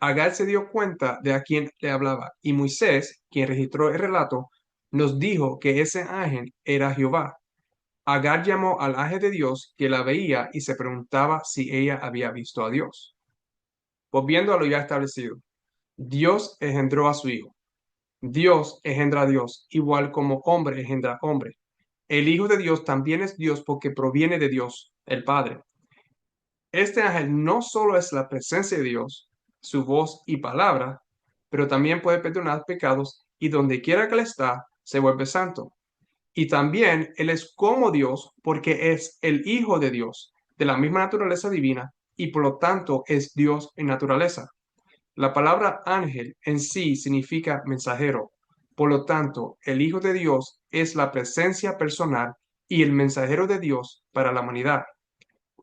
Agar se dio cuenta de a quién le hablaba, y Moisés, quien registró el relato, nos dijo que ese ángel era Jehová. Agar llamó al ángel de Dios que la veía y se preguntaba si ella había visto a Dios. Volviendo a lo ya establecido, Dios engendró a su hijo. Dios engendra a Dios, igual como hombre engendra hombre. El Hijo de Dios también es Dios porque proviene de Dios, el Padre. Este ángel no solo es la presencia de Dios, su voz y palabra, pero también puede perdonar pecados y donde quiera que él está, se vuelve santo. Y también él es como Dios porque es el Hijo de Dios, de la misma naturaleza divina, y por lo tanto es Dios en naturaleza. La palabra ángel en sí significa mensajero. Por lo tanto, el Hijo de Dios es la presencia personal y el mensajero de Dios para la humanidad.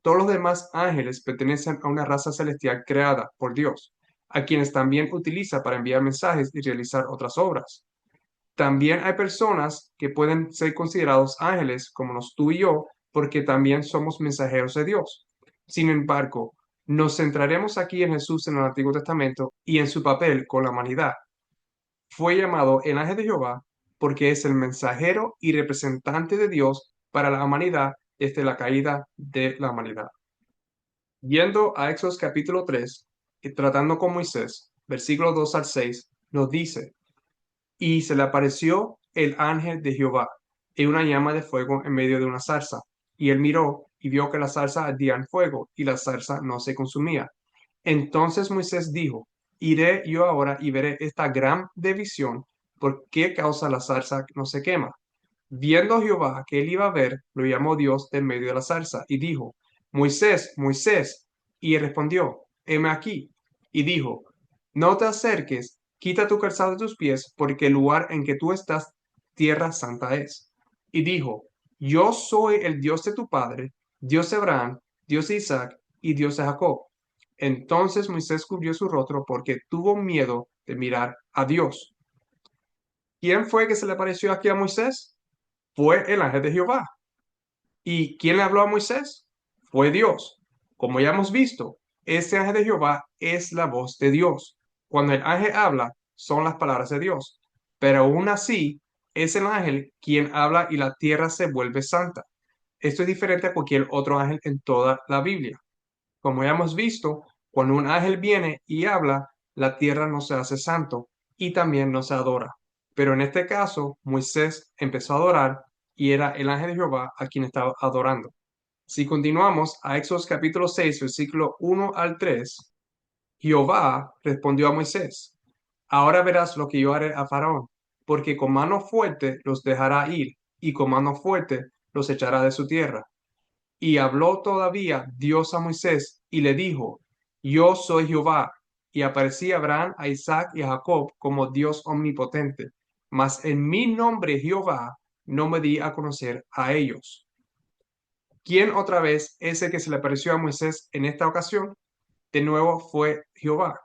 Todos los demás ángeles pertenecen a una raza celestial creada por Dios, a quienes también utiliza para enviar mensajes y realizar otras obras. También hay personas que pueden ser considerados ángeles, como los tú y yo, porque también somos mensajeros de Dios. Sin embargo, nos centraremos aquí en Jesús en el Antiguo Testamento y en su papel con la humanidad. Fue llamado el ángel de Jehová porque es el mensajero y representante de Dios para la humanidad desde la caída de la humanidad. Yendo a Éxodo capítulo 3 y tratando con Moisés, versículos 2 al 6, nos dice: Y se le apareció el ángel de Jehová en una llama de fuego en medio de una zarza. Y él miró y vio que la zarza ardía en fuego y la zarza no se consumía. Entonces Moisés dijo: Iré yo ahora y veré esta gran división, ¿por qué causa la zarza no se quema? Viendo Jehová que él iba a ver, lo llamó Dios de en medio de la zarza y dijo: Moisés, Moisés. Y él respondió: Heme aquí. Y dijo: No te acerques, quita tu calzado de tus pies, porque el lugar en que tú estás, tierra santa es. Y dijo: Yo soy el Dios de tu padre, Dios de Abraham, Dios de Isaac y Dios de Jacob. Entonces Moisés cubrió su rostro porque tuvo miedo de mirar a Dios. ¿Quién fue que se le apareció aquí a Moisés? Fue el ángel de Jehová. ¿Y quién le habló a Moisés? Fue Dios. Como ya hemos visto, este ángel de Jehová es la voz de Dios. Cuando el ángel habla, son las palabras de Dios. Pero aún así, es el ángel quien habla y la tierra se vuelve santa. Esto es diferente a cualquier otro ángel en toda la Biblia. Como ya hemos visto, cuando un ángel viene y habla, la tierra no se hace santo y también no se adora. Pero en este caso, Moisés empezó a adorar y era el ángel de Jehová a quien estaba adorando. Si continuamos a Éxodo capítulo 6, versículo 1 al 3, Jehová respondió a Moisés: Ahora verás lo que yo haré a Faraón, porque con mano fuerte los dejará ir y con mano fuerte los echará de su tierra. Y habló todavía Dios a Moisés y le dijo: Yo soy Jehová. Y aparecí a Abraham, a Isaac y a Jacob como Dios omnipotente. Mas en mi nombre Jehová no me di a conocer a ellos. ¿Quién otra vez es el que se le apareció a Moisés en esta ocasión? De nuevo fue Jehová.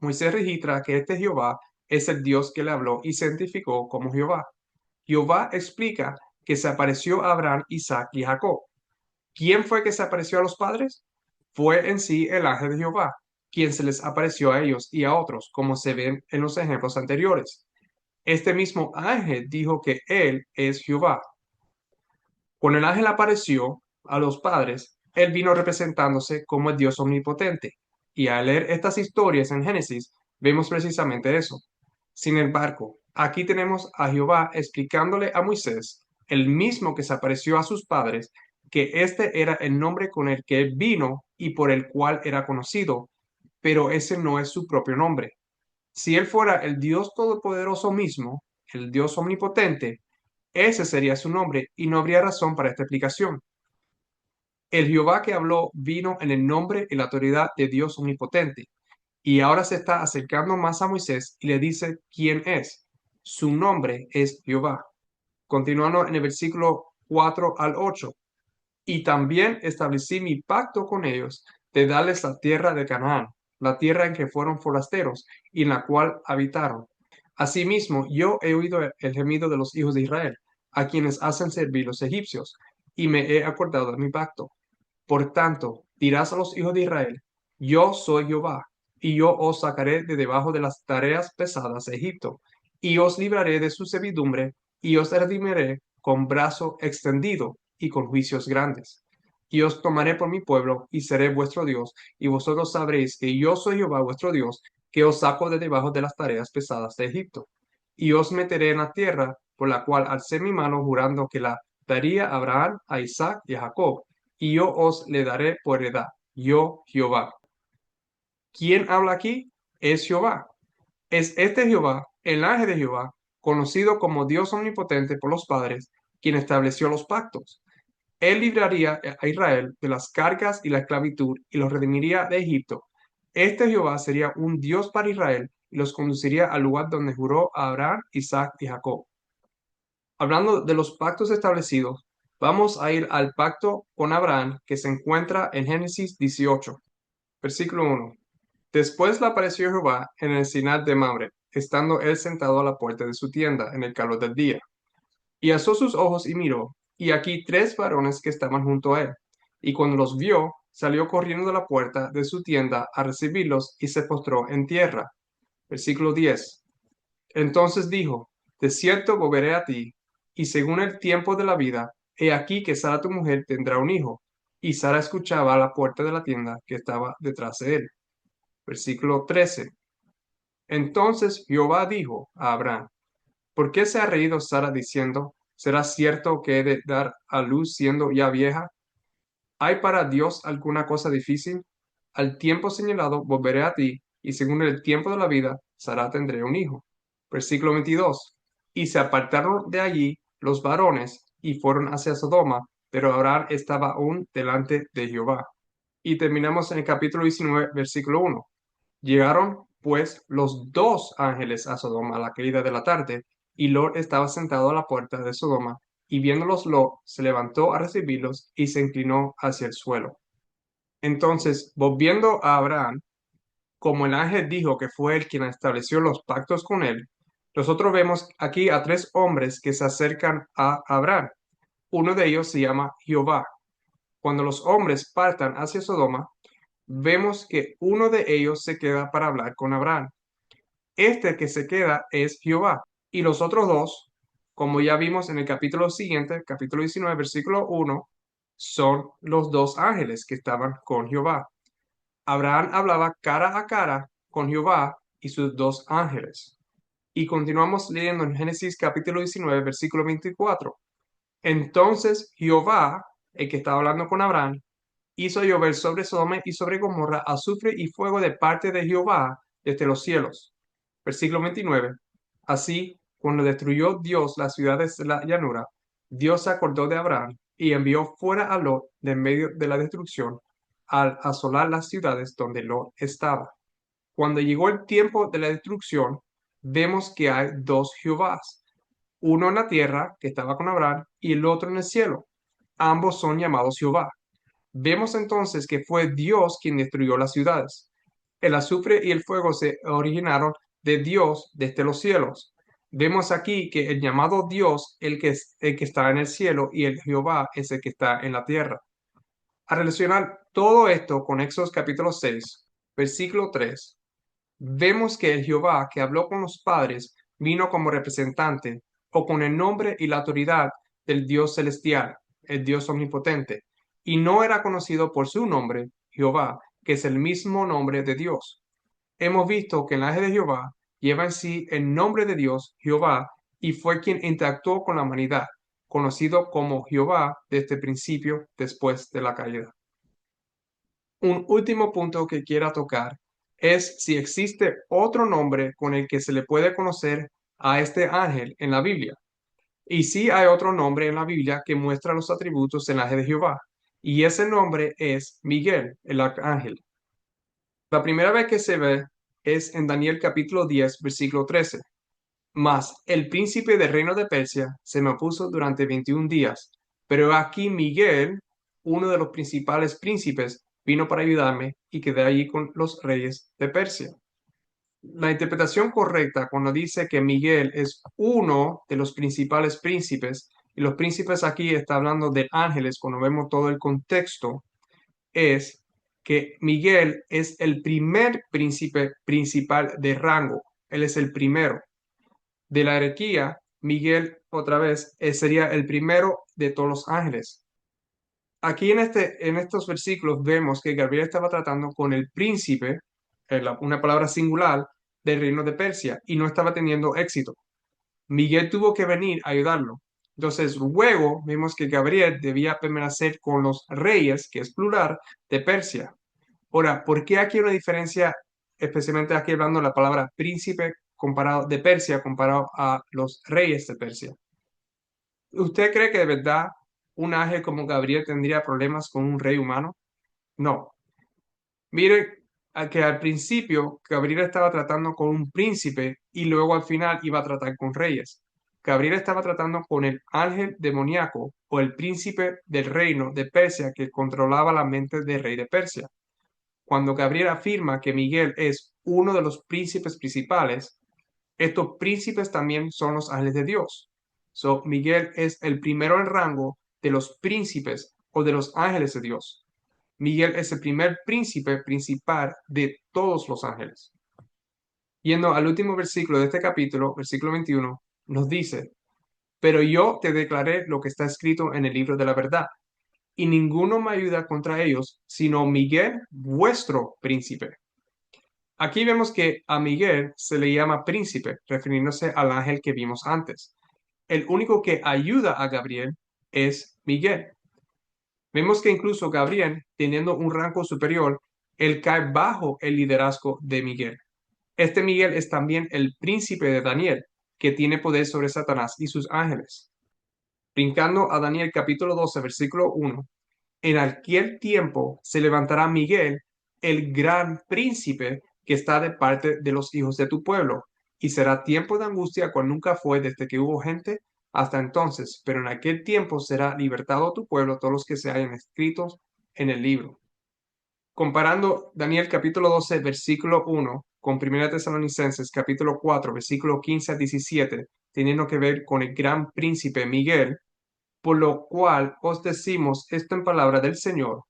Moisés registra que este Jehová es el Dios que le habló y se identificó como Jehová. Jehová explica que se apareció a Abraham, Isaac y Jacob. ¿Quién fue que se apareció a los padres? Fue en sí el ángel de Jehová, quien se les apareció a ellos y a otros, como se ven en los ejemplos anteriores. Este mismo ángel dijo que él es Jehová. Cuando el ángel apareció a los padres, él vino representándose como el Dios omnipotente. Y al leer estas historias en Génesis, vemos precisamente eso. Sin embargo, aquí tenemos a Jehová explicándole a Moisés, el mismo que se apareció a sus padres, que este era el nombre con el que él vino y por el cual era conocido, pero ese no es su propio nombre. Si él fuera el Dios todopoderoso mismo, el Dios omnipotente, ese sería su nombre y no habría razón para esta explicación. El Jehová que habló vino en el nombre y la autoridad de Dios omnipotente, y ahora se está acercando más a Moisés y le dice quién es. Su nombre es Jehová. Continuando en el versículo 4 al 8. Y también establecí mi pacto con ellos de darles la tierra de Canaán, la tierra en que fueron forasteros y en la cual habitaron. Asimismo, yo he oído el gemido de los hijos de Israel, a quienes hacen servir los egipcios, y me he acordado de mi pacto. Por tanto, dirás a los hijos de Israel: Yo soy Jehová, y yo os sacaré de debajo de las tareas pesadas de Egipto, y os libraré de su servidumbre, y os redimiré con brazo extendido y con juicios grandes. Y os tomaré por mi pueblo, y seré vuestro Dios, y vosotros sabréis que yo soy Jehová vuestro Dios, que os saco de debajo de las tareas pesadas de Egipto. Y os meteré en la tierra, por la cual alcé mi mano jurando que la daría a Abraham, a Isaac y a Jacob, y yo os le daré por heredad, yo Jehová. ¿Quién habla aquí? Es Jehová. Es este Jehová, el ángel de Jehová, conocido como Dios omnipotente por los padres, quien estableció los pactos. Él libraría a Israel de las cargas y la esclavitud y los redimiría de Egipto. Este Jehová sería un Dios para Israel y los conduciría al lugar donde juró a Abraham, Isaac y Jacob. Hablando de los pactos establecidos, Vamos a ir al pacto con Abraham que se encuentra en Génesis 18, versículo 1. Después le apareció Jehová en el encinar de Mamre, estando él sentado a la puerta de su tienda en el calor del día. Y alzó sus ojos y miró, y aquí tres varones que estaban junto a él. Y cuando los vio, salió corriendo de la puerta de su tienda a recibirlos y se postró en tierra. Versículo 10. Entonces dijo, de cierto volveré a ti, y según el tiempo de la vida, he aquí que Sara tu mujer tendrá un hijo. Y Sara escuchaba a la puerta de la tienda que estaba detrás de él. Versículo 13. Entonces Jehová dijo a Abraham, ¿por qué se ha reído Sara diciendo, ¿será cierto que he de dar a luz siendo ya vieja? ¿Hay para Dios alguna cosa difícil? Al tiempo señalado volveré a ti, y según el tiempo de la vida, Sara tendré un hijo. Versículo 22. Y se apartaron de allí los varones y fueron hacia Sodoma, pero Abraham estaba aún delante de Jehová. Y terminamos en el capítulo 19, versículo 1. Llegaron, pues, los dos ángeles a Sodoma a la caída de la tarde, y Lot estaba sentado a la puerta de Sodoma, y viéndolos Lot se levantó a recibirlos y se inclinó hacia el suelo. Entonces, volviendo a Abraham, como el ángel dijo que fue él quien estableció los pactos con él, nosotros vemos aquí a tres hombres que se acercan a Abraham. Uno de ellos se llama Jehová. Cuando los hombres partan hacia Sodoma, vemos que uno de ellos se queda para hablar con Abraham. Este que se queda es Jehová. Y los otros dos, como ya vimos en el capítulo siguiente, capítulo 19, versículo 1, son los dos ángeles que estaban con Jehová. Abraham hablaba cara a cara con Jehová y sus dos ángeles. Y continuamos leyendo en Génesis capítulo 19, versículo 24. Entonces Jehová, el que estaba hablando con Abraham, hizo llover sobre Sodoma y sobre Gomorra azufre y fuego de parte de Jehová desde los cielos. Versículo 29. Así, cuando destruyó Dios las ciudades de la llanura, Dios se acordó de Abraham y envió fuera a Lot de en medio de la destrucción al asolar las ciudades donde Lot estaba. Cuando llegó el tiempo de la destrucción, vemos que hay dos Jehovás, uno en la tierra, que estaba con Abraham, y el otro en el cielo. Ambos son llamados Jehová. Vemos entonces que fue Dios quien destruyó las ciudades. El azufre y el fuego se originaron de Dios desde los cielos. Vemos aquí que el llamado Dios, el que está en el cielo, y el Jehová es el que está en la tierra. A relacionar todo esto con Éxodo capítulo 6, versículo 3, vemos que el Jehová que habló con los padres vino como representante o con el nombre y la autoridad del Dios celestial, el Dios omnipotente, y no era conocido por su nombre, Jehová, que es el mismo nombre de Dios. Hemos visto que el ángel de Jehová lleva en sí el nombre de Dios, Jehová, y fue quien interactuó con la humanidad, conocido como Jehová desde el principio después de la caída. Un último punto que quiera tocar es si existe otro nombre con el que se le puede conocer a este ángel en la Biblia. Y sí hay otro nombre en la Biblia que muestra los atributos del ángel de Jehová. Y ese nombre es Miguel, el arcángel. La primera vez que se ve es en Daniel capítulo 10, versículo 13. Mas el príncipe del reino de Persia se me opuso durante 21 días, pero aquí Miguel, uno de los principales príncipes, vino para ayudarme y quedé allí con los reyes de Persia. La interpretación correcta cuando dice que Miguel es uno de los principales príncipes, y los príncipes aquí está hablando de ángeles cuando vemos todo el contexto, es que Miguel es el primer príncipe principal de rango. Él es el primero de la jerarquía. Miguel, otra vez, sería el primero de todos los ángeles. Aquí en estos versículos vemos que Gabriel estaba tratando con el príncipe, una palabra singular, del reino de Persia, y no estaba teniendo éxito. Miguel tuvo que venir a ayudarlo. Entonces, luego vemos que Gabriel debía permanecer con los reyes, que es plural, de Persia. Ahora, ¿por qué aquí hay una diferencia, especialmente aquí hablando de la palabra príncipe comparado de Persia comparado a los reyes de Persia? ¿Usted cree que de verdad un ángel como Gabriel tendría problemas con un rey humano? No. Mire que al principio Gabriel estaba tratando con un príncipe y luego al final iba a tratar con reyes. Gabriel estaba tratando con el ángel demoníaco o el príncipe del reino de Persia que controlaba la mente del rey de Persia. Cuando Gabriel afirma que Miguel es uno de los príncipes principales, estos príncipes también son los ángeles de Dios. So, Miguel es el primero en rango de los príncipes o de los ángeles de Dios. Miguel es el primer príncipe principal de todos los ángeles. Yendo al último versículo de este capítulo, versículo 21, nos dice, pero yo te declaré lo que está escrito en el libro de la verdad, y ninguno me ayuda contra ellos, sino Miguel, vuestro príncipe. Aquí vemos que a Miguel se le llama príncipe, refiriéndose al ángel que vimos antes. El único que ayuda a Gabriel es Miguel. Vemos que incluso Gabriel, teniendo un rango superior, él cae bajo el liderazgo de Miguel. Este Miguel es también el príncipe de Daniel, que tiene poder sobre Satanás y sus ángeles. Brincando a Daniel capítulo 12, versículo 1, en aquel tiempo se levantará Miguel, el gran príncipe que está de parte de los hijos de tu pueblo, y será tiempo de angustia cual nunca fue desde que hubo gente hasta entonces, pero en aquel tiempo será libertado tu pueblo todos los que se hayan escritos en el libro. Comparando Daniel capítulo 12, versículo 1 con 1 Tesalonicenses capítulo 4, versículo 15 a 17, teniendo que ver con el gran príncipe Miguel, por lo cual os decimos esto en palabra del Señor,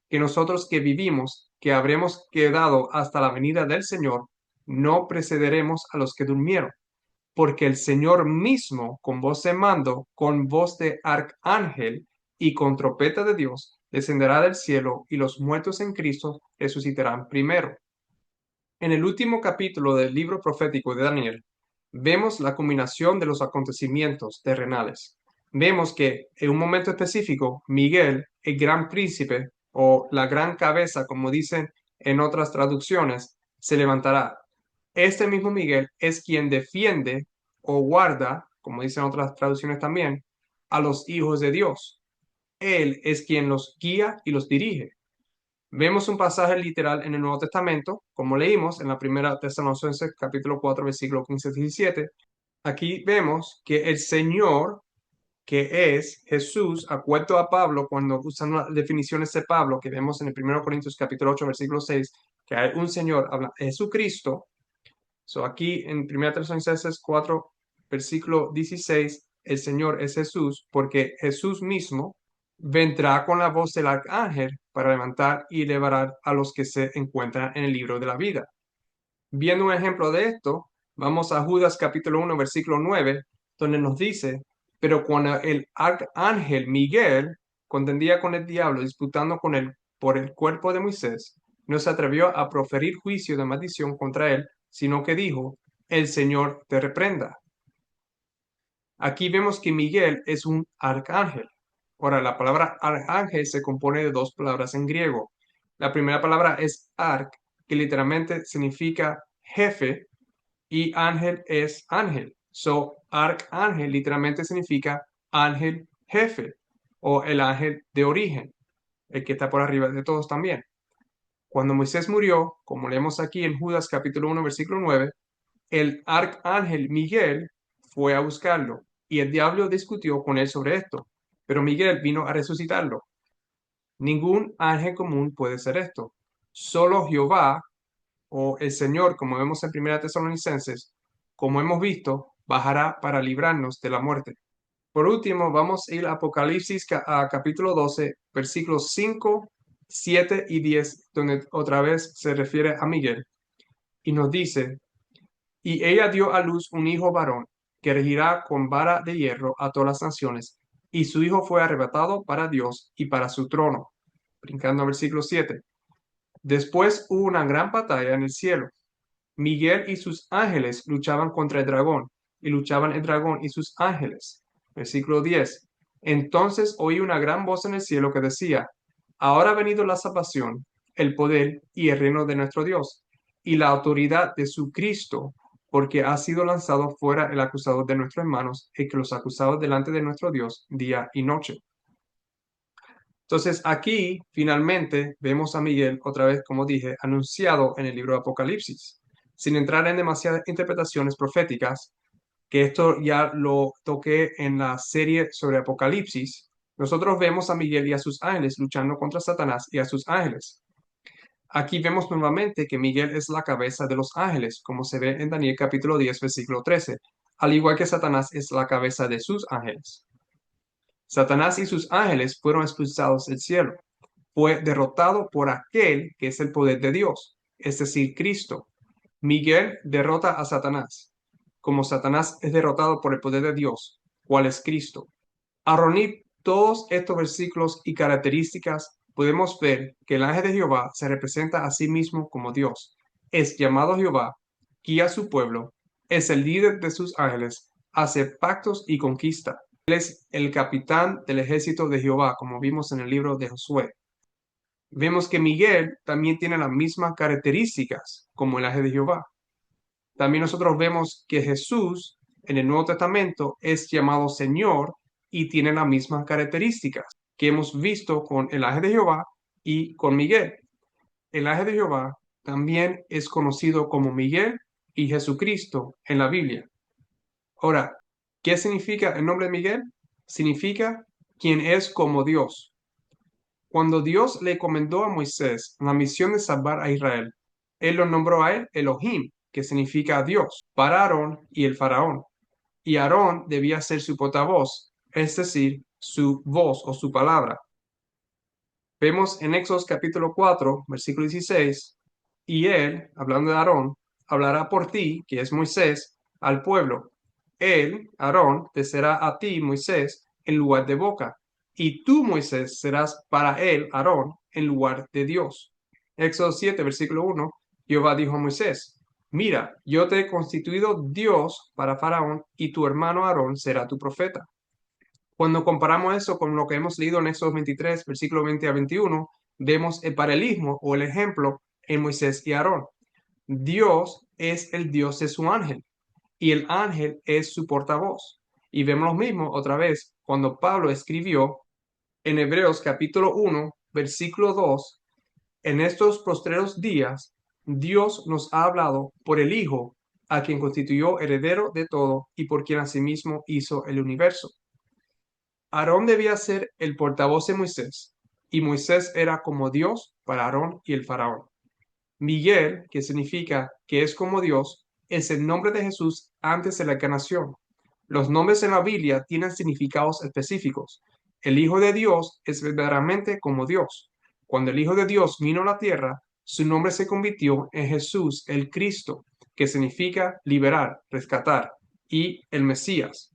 que nosotros que vivimos, que habremos quedado hasta la venida del Señor, no precederemos a los que durmieron, porque el Señor mismo, con voz de mando, con voz de arcángel y con trompeta de Dios, descenderá del cielo y los muertos en Cristo resucitarán primero. En el último capítulo del libro profético de Daniel, vemos la combinación de los acontecimientos terrenales. Vemos que en un momento específico, Miguel, el gran príncipe o la gran cabeza, como dicen en otras traducciones, se levantará. Este mismo Miguel es quien defiende o guarda, como dicen otras traducciones también, a los hijos de Dios. Él es quien los guía y los dirige. Vemos un pasaje literal en el Nuevo Testamento, como leímos en la primera Tesalonicenses capítulo 4, versículo 15-17. Aquí vemos que el Señor, que es Jesús, acuerdo a Pablo, cuando usan las definiciones de Pablo, que vemos en el 1 Corintios capítulo 8, versículo 6, que hay un Señor, habla Jesucristo. So aquí en 1 Tesalonicenses 4, versículo 16, el Señor es Jesús, porque Jesús mismo vendrá con la voz del arcángel para levantar y liberar a los que se encuentran en el libro de la vida. Viendo un ejemplo de esto, vamos a Judas capítulo 1, versículo 9, donde nos dice, pero cuando el arcángel Miguel contendía con el diablo, disputando con él por el cuerpo de Moisés, no se atrevió a proferir juicio de maldición contra él, sino que dijo, el Señor te reprenda. Aquí vemos que Miguel es un arcángel. Ahora, la palabra arcángel se compone de dos palabras en griego. La primera palabra es arc, que literalmente significa jefe, y ángel es ángel. So, arcángel literalmente significa ángel jefe o el ángel de origen, el que está por arriba de todos también. Cuando Moisés murió, como leemos aquí en Judas capítulo 1, versículo 9, el arcángel Miguel fue a buscarlo y el diablo discutió con él sobre esto, pero Miguel vino a resucitarlo. Ningún ángel común puede ser esto. Solo Jehová o el Señor, como vemos en 1 Tesalonicenses, como hemos visto, bajará para librarnos de la muerte. Por último, vamos a ir a Apocalipsis a capítulo 12, versículos 5, 7 y 10, donde otra vez se refiere a Miguel. Y nos dice, y ella dio a luz un hijo varón, que regirá con vara de hierro a todas las naciones, y su hijo fue arrebatado para Dios y para su trono. Brincando al versículo 7. Después hubo una gran batalla en el cielo. Miguel y sus ángeles luchaban contra el dragón, y luchaban el dragón y sus ángeles. Versículo 10. Entonces oí una gran voz en el cielo que decía, ahora ha venido la salvación, el poder y el reino de nuestro Dios, y la autoridad de su Cristo, porque ha sido lanzado fuera el acusador de nuestros hermanos, y que los acusados delante de nuestro Dios día y noche. Entonces aquí finalmente vemos a Miguel otra vez, como dije, anunciado en el libro de Apocalipsis. Sin entrar en demasiadas interpretaciones proféticas, que esto ya lo toqué en la serie sobre Apocalipsis, nosotros vemos a Miguel y a sus ángeles luchando contra Satanás y a sus ángeles. Aquí vemos nuevamente que Miguel es la cabeza de los ángeles, como se ve en Daniel capítulo 10, versículo 13, al igual que Satanás es la cabeza de sus ángeles. Satanás y sus ángeles fueron expulsados del cielo. Fue derrotado por aquel que es el poder de Dios, es decir, Cristo. Miguel derrota a Satanás, como Satanás es derrotado por el poder de Dios, cual es Cristo. Al reunir todos estos versículos y características, podemos ver que el ángel de Jehová se representa a sí mismo como Dios. Es llamado Jehová, guía a su pueblo, es el líder de sus ángeles, hace pactos y conquista. Él es el capitán del ejército de Jehová, como vimos en el libro de Josué. Vemos que Miguel también tiene las mismas características como el ángel de Jehová. También nosotros vemos que Jesús en el Nuevo Testamento es llamado Señor y tiene las mismas características que hemos visto con el ángel de Jehová y con Miguel. El ángel de Jehová también es conocido como Miguel y Jesucristo en la Biblia. Ahora, ¿qué significa el nombre de Miguel? Significa quien es como Dios. Cuando Dios le encomendó a Moisés la misión de salvar a Israel, él lo nombró a él Elohim, que significa Dios, para Aarón y el faraón. Y Aarón debía ser su portavoz, es decir, su voz o su palabra. Vemos en Éxodo capítulo 4, versículo 16, y él, hablando de Aarón, hablará por ti, que es Moisés, al pueblo. Él, Aarón, te será a ti, Moisés, en lugar de boca, y tú, Moisés, serás para él, Aarón, en lugar de Dios. Éxodo 7, versículo 1, Jehová dijo a Moisés, mira, yo te he constituido Dios para Faraón, y tu hermano Aarón será tu profeta. Cuando comparamos eso con lo que hemos leído en Éxodo 23, versículo 20 a 21, vemos el paralelismo o el ejemplo en Moisés y Aarón. Dios es el Dios de su ángel y el ángel es su portavoz. Y vemos lo mismo otra vez cuando Pablo escribió en Hebreos capítulo 1, versículo 2, en estos postreros días Dios nos ha hablado por el Hijo, a quien constituyó heredero de todo y por quien asimismo hizo el universo. Aarón debía ser el portavoz de Moisés, y Moisés era como Dios para Aarón y el faraón. Miguel, que significa que es como Dios, es el nombre de Jesús antes de la encarnación. Los nombres en la Biblia tienen significados específicos. El Hijo de Dios es verdaderamente como Dios. Cuando el Hijo de Dios vino a la tierra, su nombre se convirtió en Jesús, el Cristo, que significa liberar, rescatar, y el Mesías.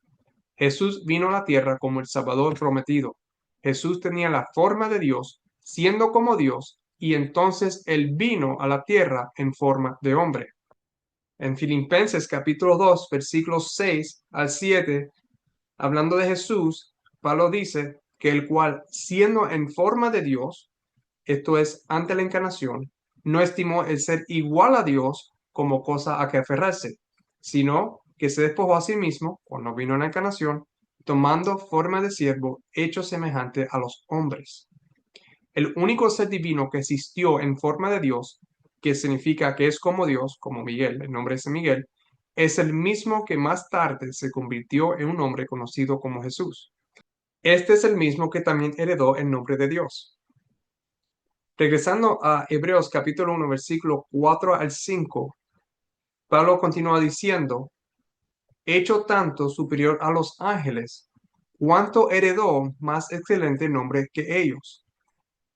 Jesús vino a la tierra como el Salvador prometido. Jesús tenía la forma de Dios, siendo como Dios, y entonces Él vino a la tierra en forma de hombre. En Filipenses capítulo 2, versículos 6 al 7, hablando de Jesús, Pablo dice que el cual, siendo en forma de Dios, esto es, ante la encarnación, no estimó el ser igual a Dios como cosa a que aferrarse, sino que se despojó a sí mismo, cuando vino en la encarnación, tomando forma de siervo, hecho semejante a los hombres. El único ser divino que existió en forma de Dios, que significa que es como Dios, como Miguel, el nombre es Miguel, es el mismo que más tarde se convirtió en un hombre conocido como Jesús. Este es el mismo que también heredó el nombre de Dios. Regresando a Hebreos capítulo 1, versículo 4 al 5, Pablo continúa diciendo, hecho tanto superior a los ángeles, cuanto heredó más excelente nombre que ellos.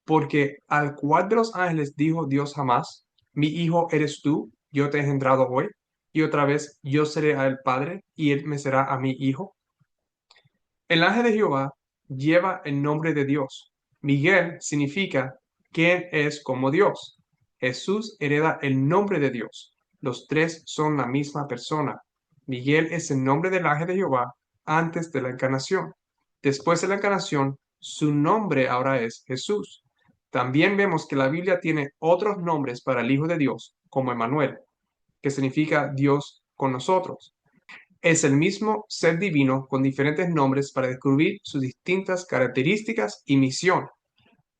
Porque al cual de los ángeles dijo Dios jamás, mi hijo eres tú, yo te he engendrado hoy, y otra vez yo seré a él padre, y él me será a mi hijo. El ángel de Jehová lleva el nombre de Dios. Miguel significa ¿quién es como Dios? Jesús hereda el nombre de Dios. Los tres son la misma persona. Miguel es el nombre del ángel de Jehová antes de la encarnación. Después de la encarnación, su nombre ahora es Jesús. También vemos que la Biblia tiene otros nombres para el Hijo de Dios, como Emmanuel, que significa Dios con nosotros. Es el mismo ser divino con diferentes nombres para descubrir sus distintas características y misión.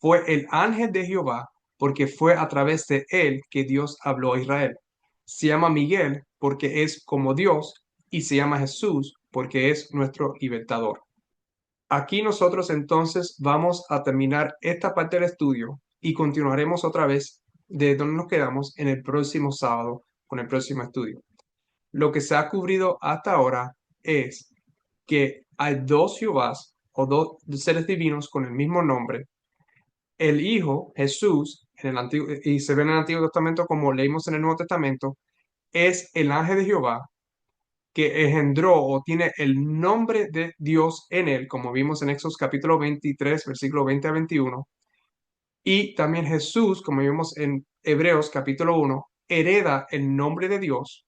Fue el ángel de Jehová porque fue a través de él que Dios habló a Israel. Se llama Miguel porque es como Dios y se llama Jesús porque es nuestro libertador. Aquí nosotros entonces vamos a terminar esta parte del estudio y continuaremos otra vez de donde nos quedamos en el próximo sábado con el próximo estudio. Lo que se ha cubrido hasta ahora es que hay dos Jehovás o dos seres divinos con el mismo nombre. El Hijo, Jesús, en el Antiguo, y se ve en el Antiguo Testamento como leímos en el Nuevo Testamento, es el ángel de Jehová que engendró o tiene el nombre de Dios en él, como vimos en Éxodo capítulo 23, versículo 20 a 21. Y también Jesús, como vimos en Hebreos capítulo 1, hereda el nombre de Dios.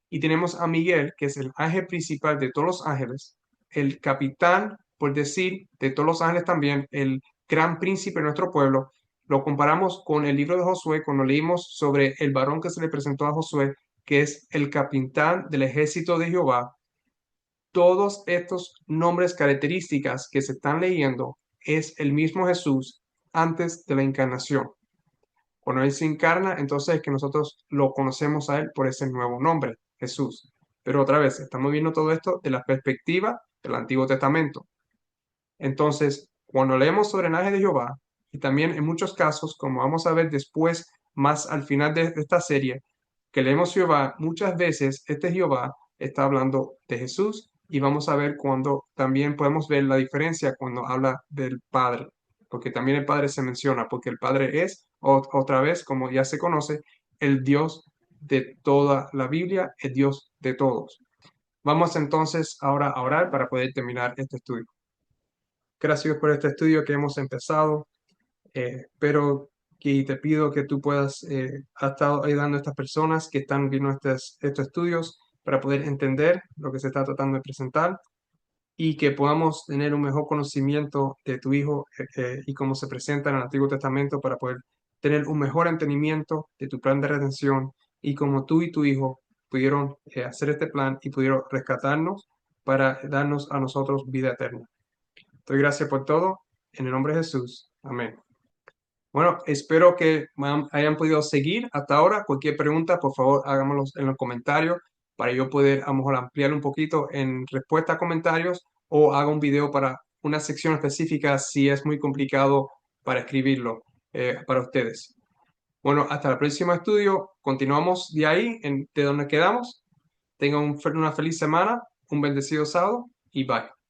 Y tenemos a Miguel, que es el ángel principal de todos los ángeles, el capitán, por decir, de todos los ángeles también, el gran príncipe de nuestro pueblo. Lo comparamos con el libro de Josué, cuando leímos sobre el varón que se le presentó a Josué, que es el capitán del ejército de Jehová. Todos estos nombres, características que se están leyendo, es el mismo Jesús antes de la encarnación. Cuando Él se encarna, entonces es que nosotros lo conocemos a Él por ese nuevo nombre, Jesús. Pero otra vez, estamos viendo todo esto de la perspectiva del Antiguo Testamento. Entonces, cuando leemos sobre el ángel de Jehová, y también en muchos casos, como vamos a ver después, más al final de esta serie, que leemos Jehová, muchas veces este Jehová está hablando de Jesús y vamos a ver cuando también podemos ver la diferencia cuando habla del Padre, porque también el Padre se menciona, porque el Padre es, otra vez, como ya se conoce, el Dios de toda la Biblia, el Dios de todos. Vamos entonces ahora a orar para poder terminar este estudio. Gracias por este estudio que hemos empezado. Espero que te pido que tú puedas ha estado ayudando a estas personas que están viendo estos estudios para poder entender lo que se está tratando de presentar y que podamos tener un mejor conocimiento de tu Hijo y cómo se presenta en el Antiguo Testamento para poder tener un mejor entendimiento de tu plan de redención y cómo tú y tu Hijo pudieron hacer este plan y pudieron rescatarnos para darnos a nosotros vida eterna. Doy gracias por todo. En el nombre de Jesús. Amén. Bueno, espero que hayan podido seguir hasta ahora. Cualquier pregunta, por favor, háganmelo en los comentarios para yo poder a lo mejor ampliar un poquito en respuesta a comentarios o haga un video para una sección específica si es muy complicado para escribirlo para ustedes. Bueno, hasta el próximo estudio. Continuamos de ahí, de donde quedamos. Tengan una feliz semana, un bendecido sábado y bye.